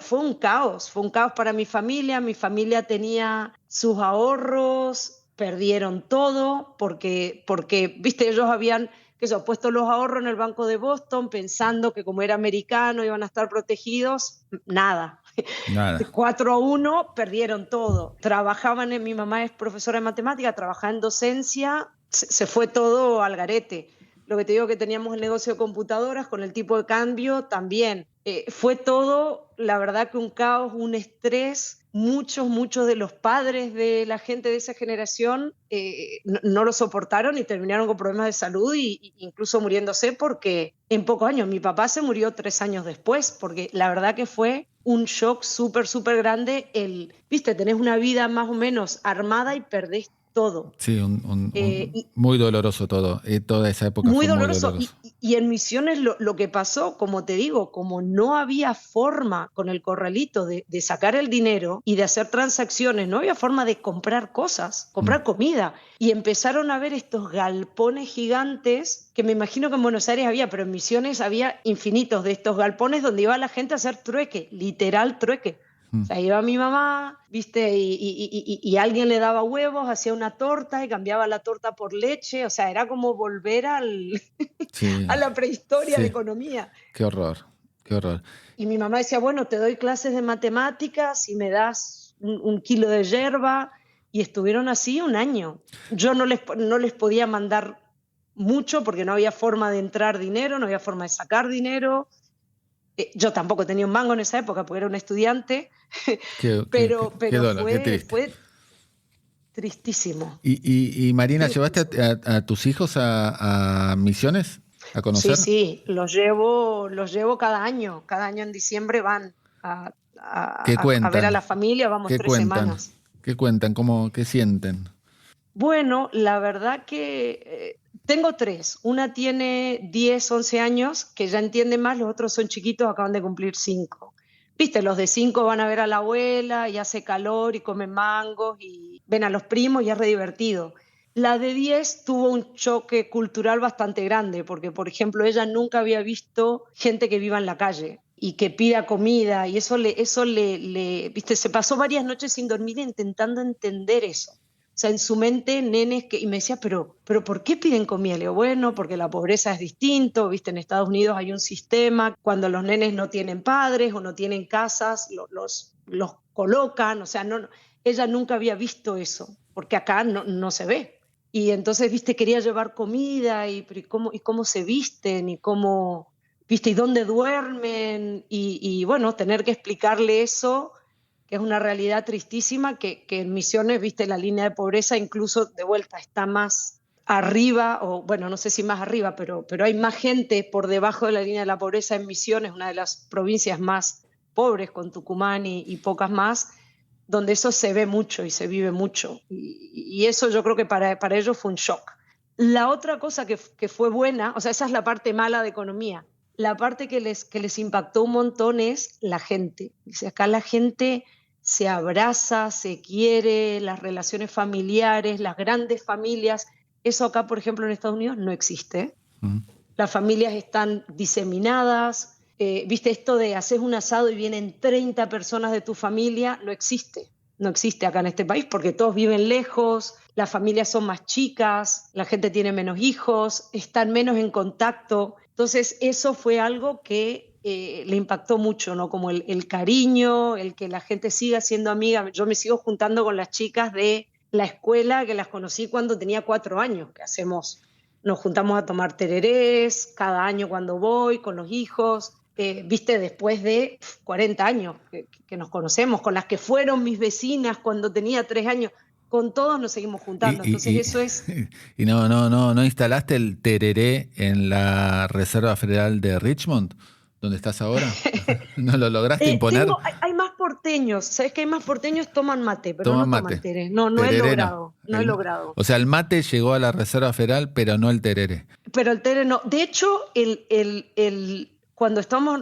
fue un caos para mi familia tenía sus ahorros, perdieron todo, porque viste, ellos habían puesto los ahorros en el Banco de Boston pensando que como era americano iban a estar protegidos, nada. 4-1, perdieron todo. Mi mamá es profesora de matemática, trabajaba en docencia, se fue todo al garete. Lo que te digo que teníamos el negocio de computadoras con el tipo de cambio también. Fue todo, la verdad que un caos, un estrés. Muchos de los padres de la gente de esa generación no lo soportaron y terminaron con problemas de salud e incluso muriéndose porque en pocos años. Mi papá se murió 3 años después porque la verdad que fue un shock súper grande. Viste, tenés una vida más o menos armada y perdés todo. Sí, muy doloroso todo. Toda esa época muy fue doloroso. Muy doloroso. Y en Misiones lo que pasó, como te digo, como no había forma con el corralito de sacar el dinero y de hacer transacciones, no había forma de comprar cosas, comprar comida. Y empezaron a ver estos galpones gigantes, que me imagino que en Buenos Aires había, pero en Misiones había infinitos de estos galpones donde iba la gente a hacer trueque, literal trueque. O sea, iba mi mamá, viste, y alguien le daba huevos, hacía una torta y cambiaba la torta por leche. O sea, era como volver a la prehistoria de economía. Qué horror. Y mi mamá decía, bueno, te doy clases de matemáticas y me das un kilo de yerba. Y estuvieron así 1 año. Yo no les podía mandar mucho porque no había forma de entrar dinero, no había forma de sacar dinero. Yo tampoco tenía un mango en esa época porque era un estudiante, pero fue tristísimo. ¿Y Marina, llevaste a tus hijos a Misiones a conocer? Sí, los llevo cada año en diciembre van a ver a la familia, vamos 3 semanas. ¿Qué cuentan? ¿Qué sienten? Bueno, la verdad que tengo 3. Una tiene 10, 11 años, que ya entiende más, los otros son chiquitos, acaban de cumplir 5. viste, los de 5 van a ver a la abuela y hace calor y comen mangos y ven a los primos y es re divertido. La de 10 tuvo un choque cultural bastante grande porque, por ejemplo, ella nunca había visto gente que viva en la calle y que pida comida, y eso viste, se pasó varias noches sin dormir intentando entender eso. O sea, en su mente, nenes y me decía, pero ¿por qué piden comida? Le digo, bueno, porque la pobreza es distinto, viste, en Estados Unidos hay un sistema, cuando los nenes no tienen padres o no tienen casas, los colocan, o sea, ella nunca había visto eso, porque acá no se ve. Y entonces, viste, quería llevar comida y cómo se visten y cómo, viste, y dónde duermen y bueno, tener que explicarle eso, que es una realidad tristísima, que en Misiones, viste, la línea de pobreza incluso de vuelta está más arriba, o bueno, no sé si más arriba, pero hay más gente por debajo de la línea de la pobreza en Misiones, una de las provincias más pobres, con Tucumán y pocas más, donde eso se ve mucho y se vive mucho. Y eso yo creo que para ellos fue un shock. La otra cosa que fue buena, o sea, esa es la parte mala de economía. La parte que les impactó un montón es la gente. Dice, acá la gente se abraza, se quiere, las relaciones familiares, las grandes familias. Eso acá, por ejemplo, en Estados Unidos no existe. Las familias están diseminadas. Viste, esto de haces un asado y vienen 30 personas de tu familia, no existe. No existe acá en este país porque todos viven lejos, las familias son más chicas, la gente tiene menos hijos, están menos en contacto. Entonces eso fue algo que le impactó mucho, ¿no? Como el cariño, el que la gente siga siendo amiga. Yo me sigo juntando con las chicas de la escuela que las conocí cuando tenía 4 años, que hacemos, nos juntamos a tomar tererés cada año cuando voy con los hijos. Viste, después de 40 años que nos conocemos, con las que fueron mis vecinas cuando tenía 3 años, con todos nos seguimos juntando. Entonces eso es... ¿Y no instalaste el tereré en la Reserva Federal de Richmond, donde estás ahora? ¿No lo lograste imponer? Hay más porteños, ¿sabes que hay más porteños? Toman mate, pero Toman no mate. toman tereré. No he logrado, no he logrado. O sea, el mate llegó a la Reserva Federal, pero no el tereré. Pero el tereré no. De hecho, cuando estábamos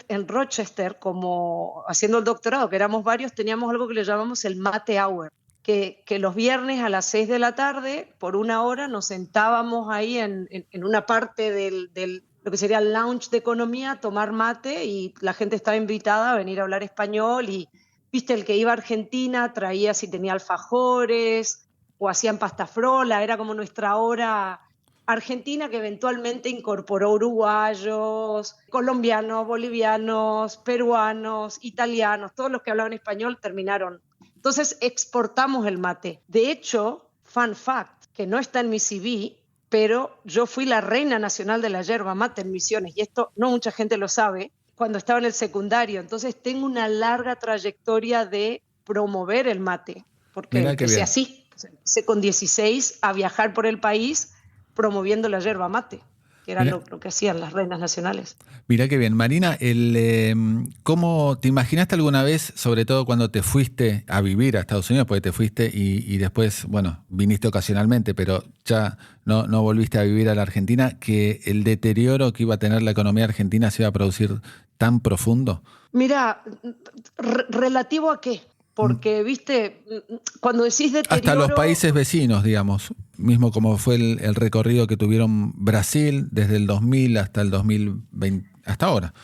en Rochester, como haciendo el doctorado, que éramos varios, teníamos algo que le llamamos el mate hour, que los viernes a las 6 de la tarde, por 1 hora, nos sentábamos ahí en una parte del lo que sería el lounge de economía, a tomar mate, y la gente estaba invitada a venir a hablar español, y viste, el que iba a Argentina traía, si tenía alfajores, o hacían pasta frola, era como nuestra hora argentina, que eventualmente incorporó uruguayos, colombianos, bolivianos, peruanos, italianos, todos los que hablaban español terminaron. Entonces exportamos el mate. De hecho, fun fact, que no está en mi CV, pero yo fui la reina nacional de la yerba mate en Misiones, y esto no mucha gente lo sabe, cuando estaba en el secundario. Entonces tengo una larga trayectoria de promover el mate, porque empecé así. Empecé con 16 a viajar por el país promoviendo la yerba mate, que era lo que hacían las reinas nacionales. Mirá qué bien. Marina, ¿cómo te imaginaste alguna vez, sobre todo cuando te fuiste a vivir a Estados Unidos, porque te fuiste y después, bueno, viniste ocasionalmente, pero ya no volviste a vivir a la Argentina, que el deterioro que iba a tener la economía argentina se iba a producir tan profundo? Mirá, ¿relativo a qué? Porque, viste, cuando decís deterioro... Hasta los países vecinos, digamos, mismo como fue el recorrido que tuvieron Brasil desde el 2000 hasta el 2020, hasta ahora,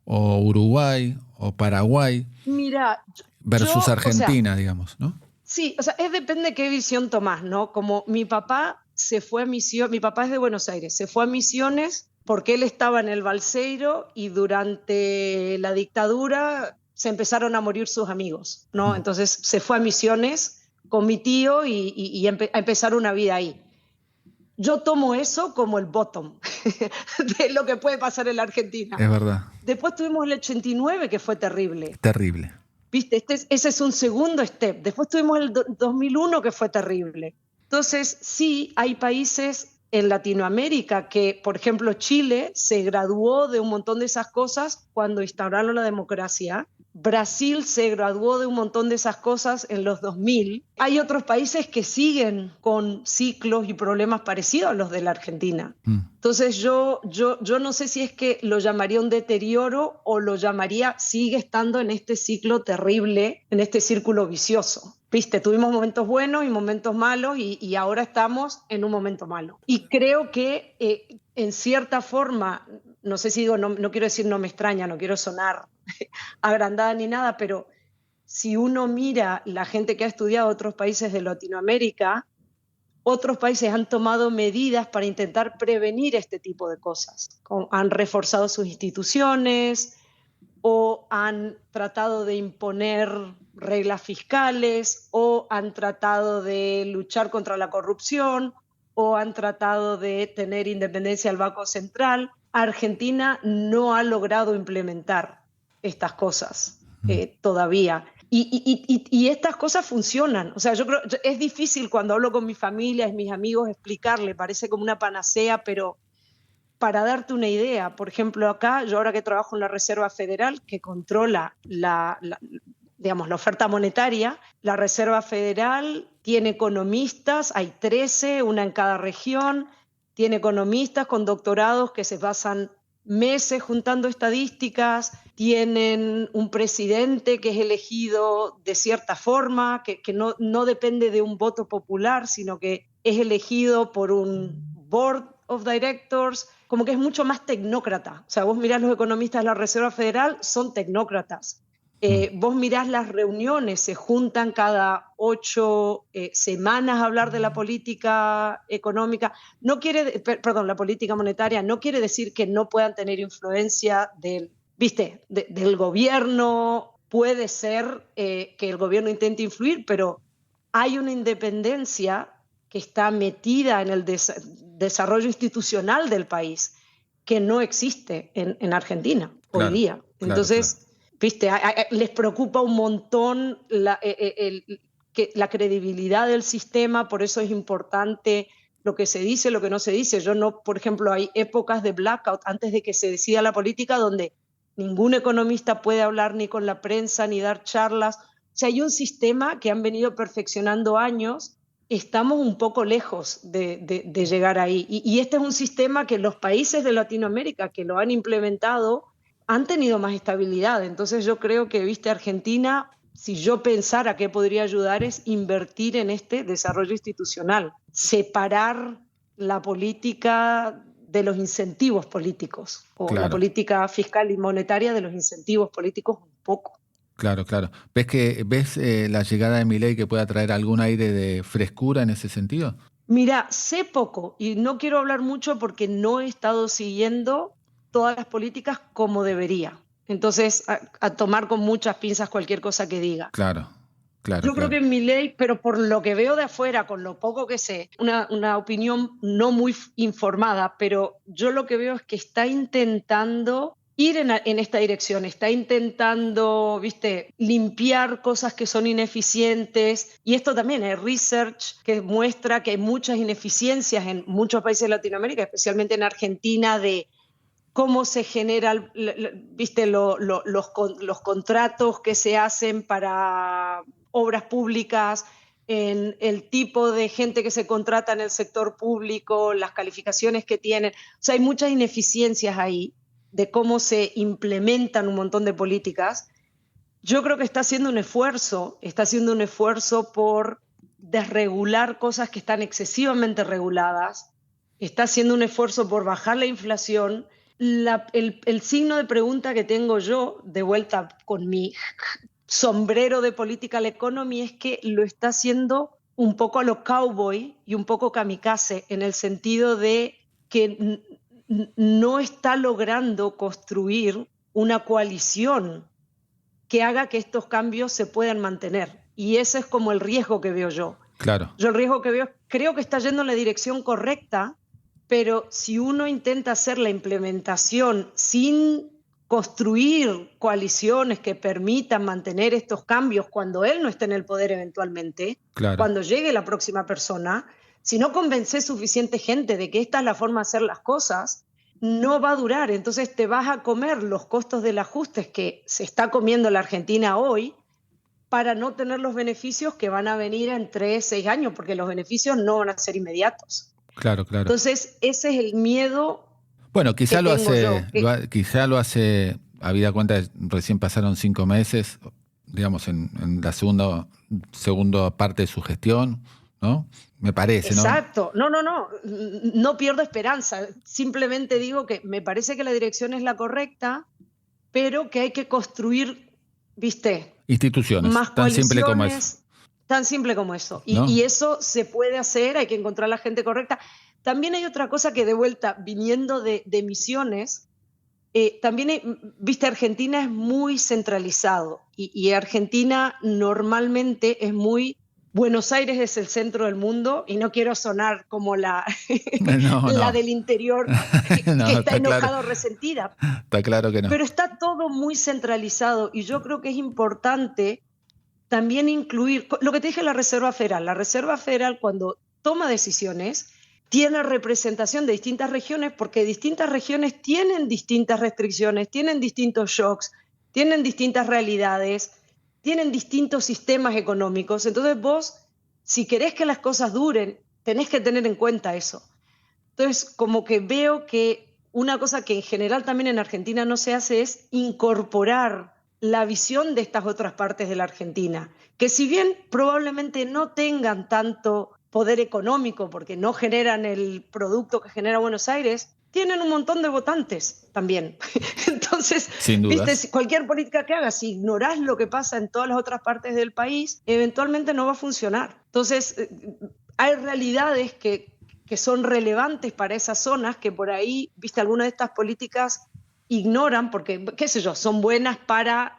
o Uruguay, o Paraguay, Mira, versus Argentina, digamos, ¿no? Sí, o sea, depende de qué visión tomás, ¿no? Como mi papá se fue a Misiones, mi papá es de Buenos Aires, se fue a Misiones porque él estaba en el Balseiro y durante la dictadura se empezaron a morir sus amigos, ¿no? Entonces se fue a Misiones con mi tío y a empezar una vida ahí. Yo tomo eso como el bottom de lo que puede pasar en la Argentina. Es verdad. Después tuvimos el 89, que fue terrible. Terrible. ¿Viste? Ese es un segundo step. Después tuvimos el 2001, que fue terrible. Entonces, sí, hay países en Latinoamérica que, por ejemplo, Chile se graduó de un montón de esas cosas cuando instauraron la democracia. Brasil se graduó de un montón de esas cosas en los 2000. Hay otros países que siguen con ciclos y problemas parecidos a los de la Argentina. Entonces yo no sé si es que lo llamaría un deterioro o lo llamaría sigue estando en este ciclo terrible, en este círculo vicioso. Viste, tuvimos momentos buenos y momentos malos y ahora estamos en un momento malo. Y creo que en cierta forma, no sé si digo, no quiero decir no me extraña, no quiero sonar agrandada ni nada, pero si uno mira la gente que ha estudiado otros países de Latinoamérica, otros países han tomado medidas para intentar prevenir este tipo de cosas. Han reforzado sus instituciones o han tratado de imponer reglas fiscales o han tratado de luchar contra la corrupción o han tratado de tener independencia del Banco Central. Argentina no ha logrado implementar estas cosas todavía. Y estas cosas funcionan. O sea, yo creo es difícil cuando hablo con mi familia y mis amigos explicarle, parece como una panacea, pero para darte una idea, por ejemplo, acá, yo ahora que trabajo en la Reserva Federal, que controla la oferta monetaria, la Reserva Federal tiene economistas, hay 13, una en cada región, tiene economistas con doctorados que se pasan meses juntando estadísticas, tienen un presidente que es elegido de cierta forma, que no depende de un voto popular, sino que es elegido por un board of directors, como que es mucho más tecnócrata. O sea, vos mirás los economistas de la Reserva Federal, son tecnócratas. Vos mirás las reuniones, se juntan cada 8 semanas a hablar de la política económica. La política monetaria no quiere decir que no puedan tener influencia del gobierno. Puede ser que el gobierno intente influir, pero hay una independencia que está metida en el desarrollo institucional del país que no existe en Argentina hoy día. Entonces, claro. ¿Viste? Les preocupa un montón la credibilidad del sistema, por eso es importante lo que se dice, lo que no se dice. Por ejemplo, hay épocas de blackout antes de que se decida la política donde ningún economista puede hablar ni con la prensa ni dar charlas. O sea, hay un sistema que han venido perfeccionando años. Estamos un poco lejos de llegar ahí. Y este es un sistema que los países de Latinoamérica que lo han implementado han tenido más estabilidad. Entonces yo creo que, Argentina, si yo pensara que podría ayudar es invertir en este desarrollo institucional, separar la política de los incentivos políticos, o la política fiscal y monetaria de los incentivos políticos un poco. Claro. ¿Ves la llegada de Milei que pueda traer algún aire de frescura en ese sentido? Mira, sé poco y no quiero hablar mucho porque no he estado siguiendo todas las políticas como debería. Entonces, a tomar con muchas pinzas cualquier cosa que diga. Claro. Yo creo que Milei, pero por lo que veo de afuera, con lo poco que sé, una opinión no muy informada, pero yo lo que veo es que está intentando ir en esta dirección, está intentando, limpiar cosas que son ineficientes. Y esto también hay research que muestra que hay muchas ineficiencias en muchos países de Latinoamérica, especialmente en Argentina, de cómo se generan, los contratos que se hacen para obras públicas, en el tipo de gente que se contrata en el sector público, las calificaciones que tienen. O sea, hay muchas ineficiencias ahí de cómo se implementan un montón de políticas. Yo creo que está haciendo un esfuerzo por desregular cosas que están excesivamente reguladas, está haciendo un esfuerzo por bajar la inflación. El signo de pregunta que tengo yo, de vuelta con mi sombrero de political economy, es que lo está haciendo un poco a lo cowboy y un poco kamikaze, en el sentido de que no está logrando construir una coalición que haga que estos cambios se puedan mantener. Y ese es como el riesgo que veo yo. Claro. Yo el riesgo que veo, creo que está yendo en la dirección correcta, pero si uno intenta hacer la implementación sin construir coaliciones que permitan mantener estos cambios cuando él no esté en el poder eventualmente, cuando llegue la próxima persona, si no convence suficiente gente de que esta es la forma de hacer las cosas, no va a durar. Entonces te vas a comer los costos del ajuste que se está comiendo la Argentina hoy para no tener los beneficios que van a venir en 3, 6 años, porque los beneficios no van a ser inmediatos. Claro, claro. Entonces ese es el miedo. Bueno, quizá lo hace, yo, quizá lo hace, habida cuenta, recién pasaron 5 meses, digamos, en la segunda parte de su gestión, ¿no? Me parece, ¿no? Exacto. No pierdo esperanza. Simplemente digo que me parece que la dirección es la correcta, pero que hay que construir, ¿viste? Instituciones, más tan simple como eso. Tan simple como eso. ¿No? Y eso se puede hacer, hay que encontrar la gente correcta. También hay otra cosa que de vuelta, viniendo de Misiones, también, viste, Argentina es muy centralizado y Argentina normalmente es muy... Buenos Aires es el centro del mundo y no quiero sonar como la del interior que está enojado o resentida. Está claro que no. Pero está todo muy centralizado y yo creo que es importante también incluir lo que te dije, la Reserva Federal. La Reserva Federal, cuando toma decisiones, tiene representación de distintas regiones porque distintas regiones tienen distintas restricciones, tienen distintos shocks, tienen distintas realidades, tienen distintos sistemas económicos. Entonces vos, si querés que las cosas duren, tenés que tener en cuenta eso. Entonces, como que veo que una cosa que en general también en Argentina no se hace es incorporar la visión de estas otras partes de la Argentina, que si bien probablemente no tengan tanto poder económico porque no generan el producto que genera Buenos Aires, tienen un montón de votantes también. Entonces, ¿viste? Cualquier política que hagas, si ignorás lo que pasa en todas las otras partes del país, eventualmente no va a funcionar. Entonces, hay realidades que son relevantes para esas zonas que por ahí, viste, algunas de estas políticas ignoran porque, qué sé yo, son buenas para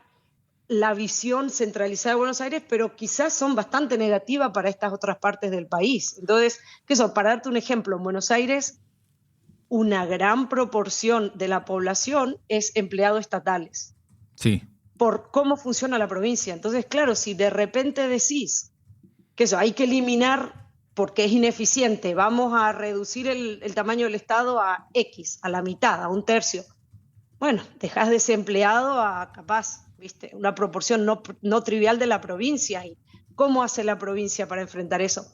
la visión centralizada de Buenos Aires, pero quizás son bastante negativas para estas otras partes del país. Entonces, para darte un ejemplo, en Buenos Aires una gran proporción de la población es empleados estatales. Sí. Por cómo funciona la provincia. Entonces, claro, si de repente decís que hay que eliminar porque es ineficiente, vamos a reducir el tamaño del Estado a X, a la mitad, a un tercio. Bueno, dejás desempleado a capaz, ¿viste? Una proporción no trivial de la provincia. ¿Y cómo hace la provincia para enfrentar eso?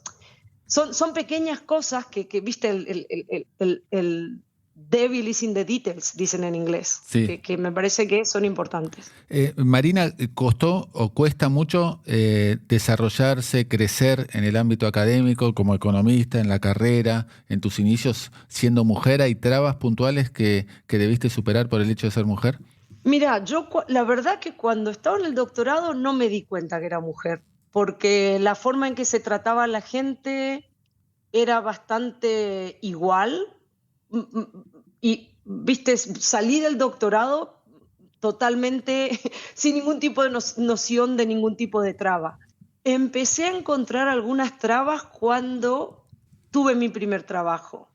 Son pequeñas cosas que viste, el devil is in the details, dicen en inglés, sí. que me parece que son importantes. Marina, ¿costó o cuesta mucho desarrollarse, crecer en el ámbito académico como economista, en la carrera, en tus inicios siendo mujer? ¿Hay trabas puntuales que debiste superar por el hecho de ser mujer? Mira, yo la verdad que cuando estaba en el doctorado no me di cuenta que era mujer, porque la forma en que se trataba a la gente era bastante igual. Y, viste, salí del doctorado totalmente sin ningún tipo de noción de ningún tipo de traba. Empecé a encontrar algunas trabas cuando tuve mi primer trabajo.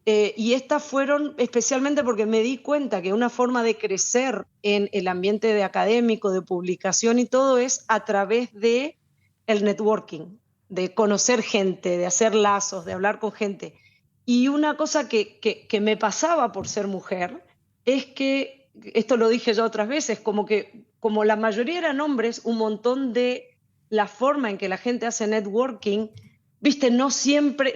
Y estas fueron especialmente porque me di cuenta que una forma de crecer en el ambiente de académico, de publicación y todo es a través de el networking, de conocer gente, de hacer lazos, de hablar con gente. Y una cosa que me pasaba por ser mujer es que, esto lo dije ya otras veces, como la mayoría eran hombres, un montón de la forma en que la gente hace networking, viste, no siempre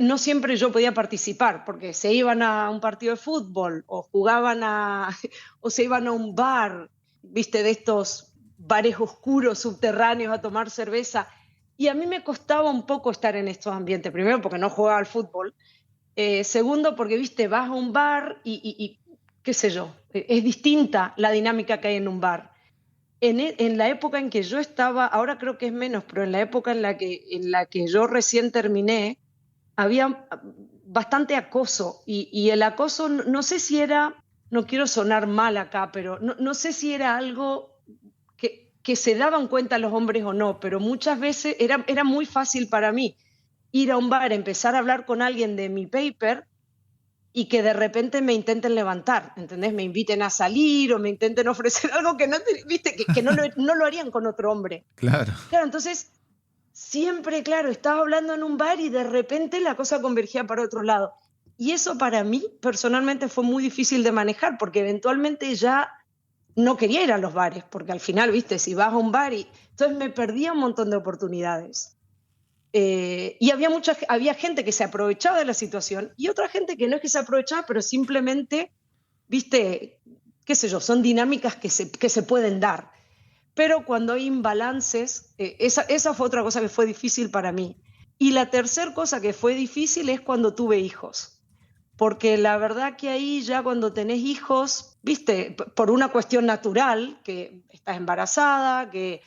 yo podía participar, porque se iban a un partido de fútbol o o se iban a un bar, viste, de estos bares oscuros, subterráneos, a tomar cerveza. Y a mí me costaba un poco estar en estos ambientes, primero porque no jugaba al fútbol, segundo porque, viste, vas a un bar y qué sé yo, es distinta la dinámica que hay en un bar. En la época en que yo estaba, ahora creo que es menos, pero en la época en la que yo recién terminé, había bastante acoso. Y el acoso, no sé si era, no quiero sonar mal acá, pero no sé si era algo que se daban cuenta los hombres o no, pero muchas veces era muy fácil para mí ir a un bar, empezar a hablar con alguien de mi paper y que de repente me intenten levantar, ¿entendés? Me inviten a salir o me intenten ofrecer algo que no, viste, que no lo harían con otro hombre. Claro. Claro, entonces siempre, claro, estaba hablando en un bar y de repente la cosa convergía para otro lado. Y eso para mí personalmente fue muy difícil de manejar, porque eventualmente ya no quería ir a los bares, porque al final, viste, si vas a un bar entonces me perdía un montón de oportunidades. Y había gente que se aprovechaba de la situación y otra gente que no es que se aprovechaba, pero simplemente, viste, qué sé yo, son dinámicas que se pueden dar. Pero cuando hay imbalances, esa fue otra cosa que fue difícil para mí. Y la tercera cosa que fue difícil es cuando tuve hijos. Porque la verdad que ahí ya cuando tenés hijos, viste, por una cuestión natural, que estás embarazada, que,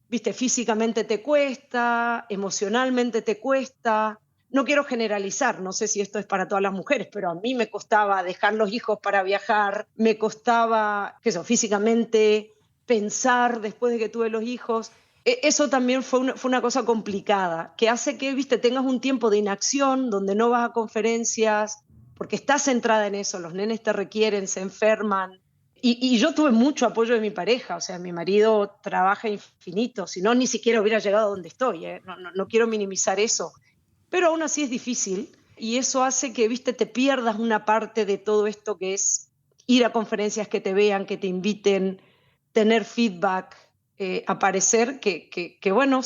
viste, físicamente te cuesta, emocionalmente te cuesta. No quiero generalizar, no sé si esto es para todas las mujeres, pero a mí me costaba dejar los hijos para viajar, me costaba, qué sé yo, físicamente pensar después de que tuve los hijos. Eso también fue una cosa complicada, que hace que, viste, tengas un tiempo de inacción donde no vas a conferencias, porque estás centrada en eso, los nenes te requieren, se enferman. Y yo tuve mucho apoyo de mi pareja, o sea, mi marido trabaja infinito, si no, ni siquiera hubiera llegado a donde estoy, ¿eh? No quiero minimizar eso, pero aún así es difícil y eso hace que, viste, te pierdas una parte de todo esto que es ir a conferencias, que te vean, que te inviten, tener feedback, aparecer, que bueno,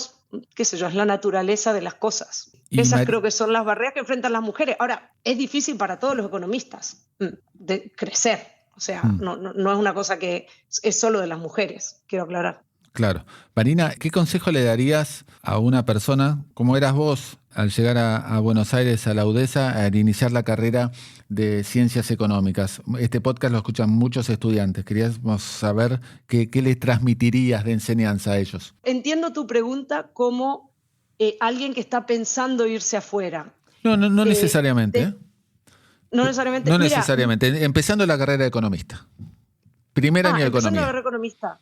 qué sé yo, es la naturaleza de las cosas. Esas creo que son las barreras que enfrentan las mujeres. Ahora, es difícil para todos los economistas de crecer. O sea, no es una cosa que es solo de las mujeres, quiero aclarar. Claro. Marina, ¿qué consejo le darías a una persona, como eras vos, al llegar a Buenos Aires, a la UDESA, al iniciar la carrera de Ciencias Económicas? Este podcast lo escuchan muchos estudiantes. Queríamos saber qué les transmitirías de enseñanza a ellos. Entiendo tu pregunta como alguien que está pensando irse afuera. No necesariamente. No necesariamente. No necesariamente. Empezando la carrera de economista. Primer año de economía. Empezando la carrera de economista.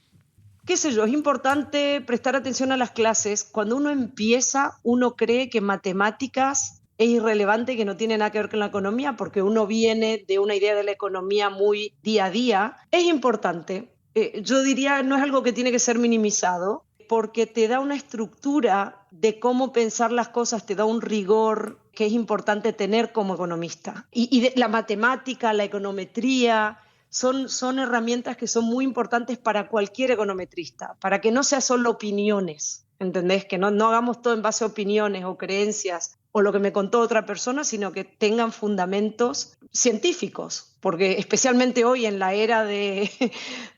Qué sé yo, es importante prestar atención a las clases. Cuando uno empieza, uno cree que matemáticas es irrelevante, que no tiene nada que ver con la economía, porque uno viene de una idea de la economía muy día a día. Es importante. Yo diría, no es algo que tiene que ser minimizado, porque te da una estructura de cómo pensar las cosas, te da un rigor que es importante tener como economista. Y la matemática, la econometría, son herramientas que son muy importantes para cualquier econometrista, para que no sea solo opiniones, ¿entendés? Que no hagamos todo en base a opiniones o creencias o lo que me contó otra persona, sino que tengan fundamentos científicos, porque especialmente hoy en la era de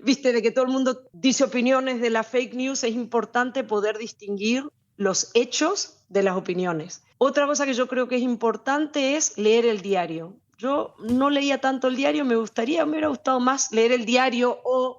que todo el mundo dice opiniones de la fake news, es importante poder distinguir los hechos de las opiniones. Otra cosa que yo creo que es importante es leer el diario. Yo no leía tanto el diario, me hubiera gustado más leer el diario o,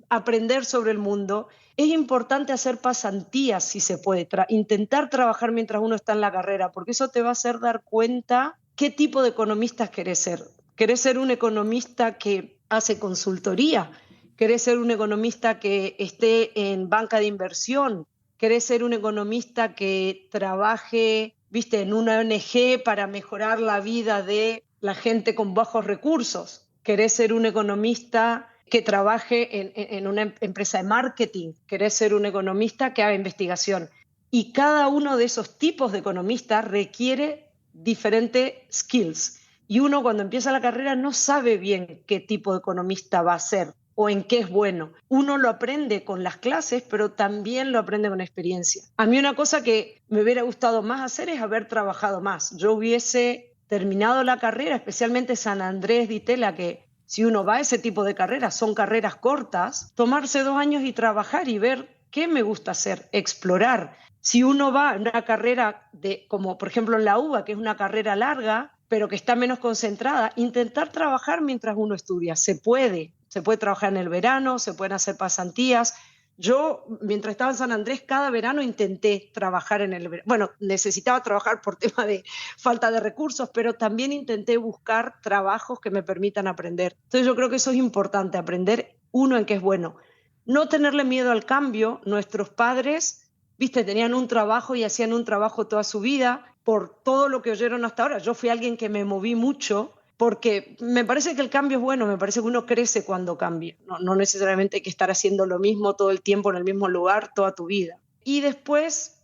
aprender sobre el mundo. Es importante hacer pasantías si se puede, intentar trabajar mientras uno está en la carrera, porque eso te va a hacer dar cuenta qué tipo de economistas querés ser. ¿Querés ser un economista que hace consultoría? ¿Querés ser un economista que esté en banca de inversión? ¿Querés ser un economista que trabaje, en una ONG para mejorar la vida de la gente con bajos recursos? ¿Querés ser un economista que trabaje en una empresa de marketing? ¿Querés ser un economista que haga investigación? Y cada uno de esos tipos de economistas requiere diferentes skills. Y uno cuando empieza la carrera no sabe bien qué tipo de economista va a ser o en qué es bueno. Uno lo aprende con las clases, pero también lo aprende con experiencia. A mí una cosa que me hubiera gustado más hacer es haber trabajado más. Yo hubiese terminado la carrera, especialmente San Andrés de Itela, que si uno va a ese tipo de carreras, son carreras cortas, tomarse 2 años y trabajar y ver qué me gusta hacer, explorar. Si uno va a una carrera como por ejemplo en la UBA, que es una carrera larga, pero que está menos concentrada, intentar trabajar mientras uno estudia. Se puede trabajar en el verano, se pueden hacer pasantías. Yo, mientras estaba en San Andrés, cada verano intenté trabajar en el verano. Bueno, necesitaba trabajar por tema de falta de recursos, pero también intenté buscar trabajos que me permitan aprender. Entonces yo creo que eso es importante, aprender uno en qué es bueno. No tenerle miedo al cambio. Nuestros padres, tenían un trabajo y hacían un trabajo toda su vida por todo lo que oyeron hasta ahora. Yo fui alguien que me moví mucho porque me parece que el cambio es bueno, me parece que uno crece cuando cambia. No necesariamente hay que estar haciendo lo mismo todo el tiempo en el mismo lugar toda tu vida. Y después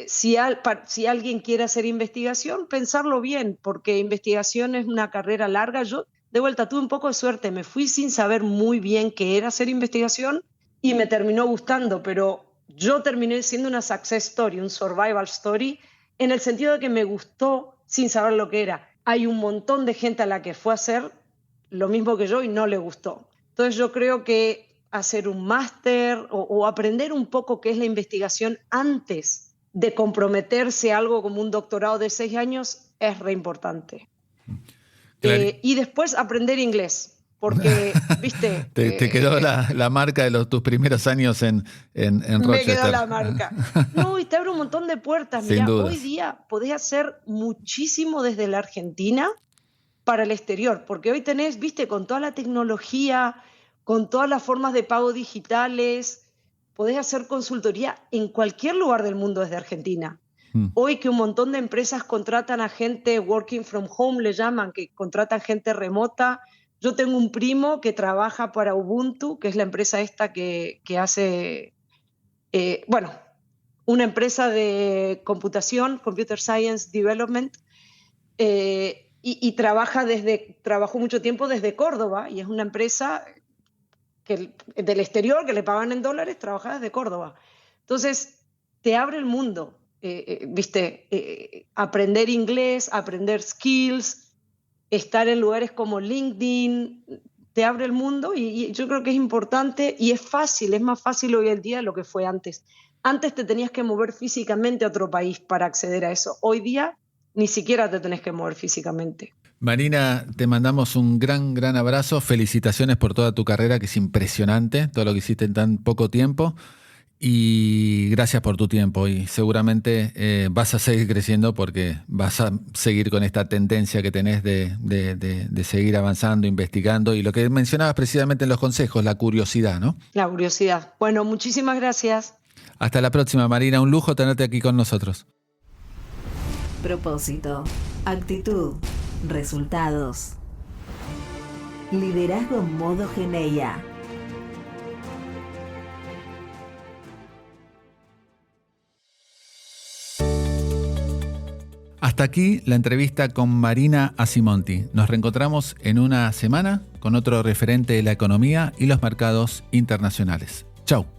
si alguien quiere hacer investigación, pensarlo bien, porque investigación es una carrera larga. Yo, de vuelta, tuve un poco de suerte, me fui sin saber muy bien qué era hacer investigación y me terminó gustando, pero yo terminé siendo una success story, un survival story, en el sentido de que me gustó sin saber lo que era. Hay un montón de gente a la que fue a hacer lo mismo que yo y no le gustó. Entonces yo creo que hacer un máster o aprender un poco qué es la investigación antes de comprometerse a algo como un doctorado de 6 años es re importante. Claro. Y después aprender inglés, porque, viste... te quedó la marca de tus primeros años en Rochester. Me quedó la marca. No, y te abre un montón de puertas. Mirá, hoy día podés hacer muchísimo desde la Argentina para el exterior, porque hoy tenés, viste, con toda la tecnología, con todas las formas de pago digitales, podés hacer consultoría en cualquier lugar del mundo desde Argentina. Hoy que un montón de empresas contratan a gente working from home, le llaman, que contratan gente remota. Yo tengo un primo que trabaja para Ubuntu, que es la empresa esta que hace, una empresa de computación, Computer Science Development, y trabajó mucho tiempo desde Córdoba, y es una empresa del exterior, que le pagan en dólares, trabaja desde Córdoba. Entonces, te abre el mundo. Aprender inglés, aprender skills, estar en lugares como LinkedIn, te abre el mundo y yo creo que es importante y es fácil, es más fácil hoy en día de lo que fue antes. Antes te tenías que mover físicamente a otro país para acceder a eso. Hoy día ni siquiera te tenés que mover físicamente. Marina, te mandamos un gran abrazo. Felicitaciones por toda tu carrera, que es impresionante, todo lo que hiciste en tan poco tiempo. Y gracias por tu tiempo y seguramente vas a seguir creciendo porque vas a seguir con esta tendencia que tenés de seguir avanzando, investigando y lo que mencionabas precisamente en los consejos, la curiosidad, ¿no? La curiosidad. Bueno, muchísimas gracias. Hasta la próxima, Marina. Un lujo tenerte aquí con nosotros. Propósito, actitud, resultados. Liderazgo modo Geneia. Hasta aquí la entrevista con Marina Asimonti. Nos reencontramos en una semana con otro referente de la economía y los mercados internacionales. Chau.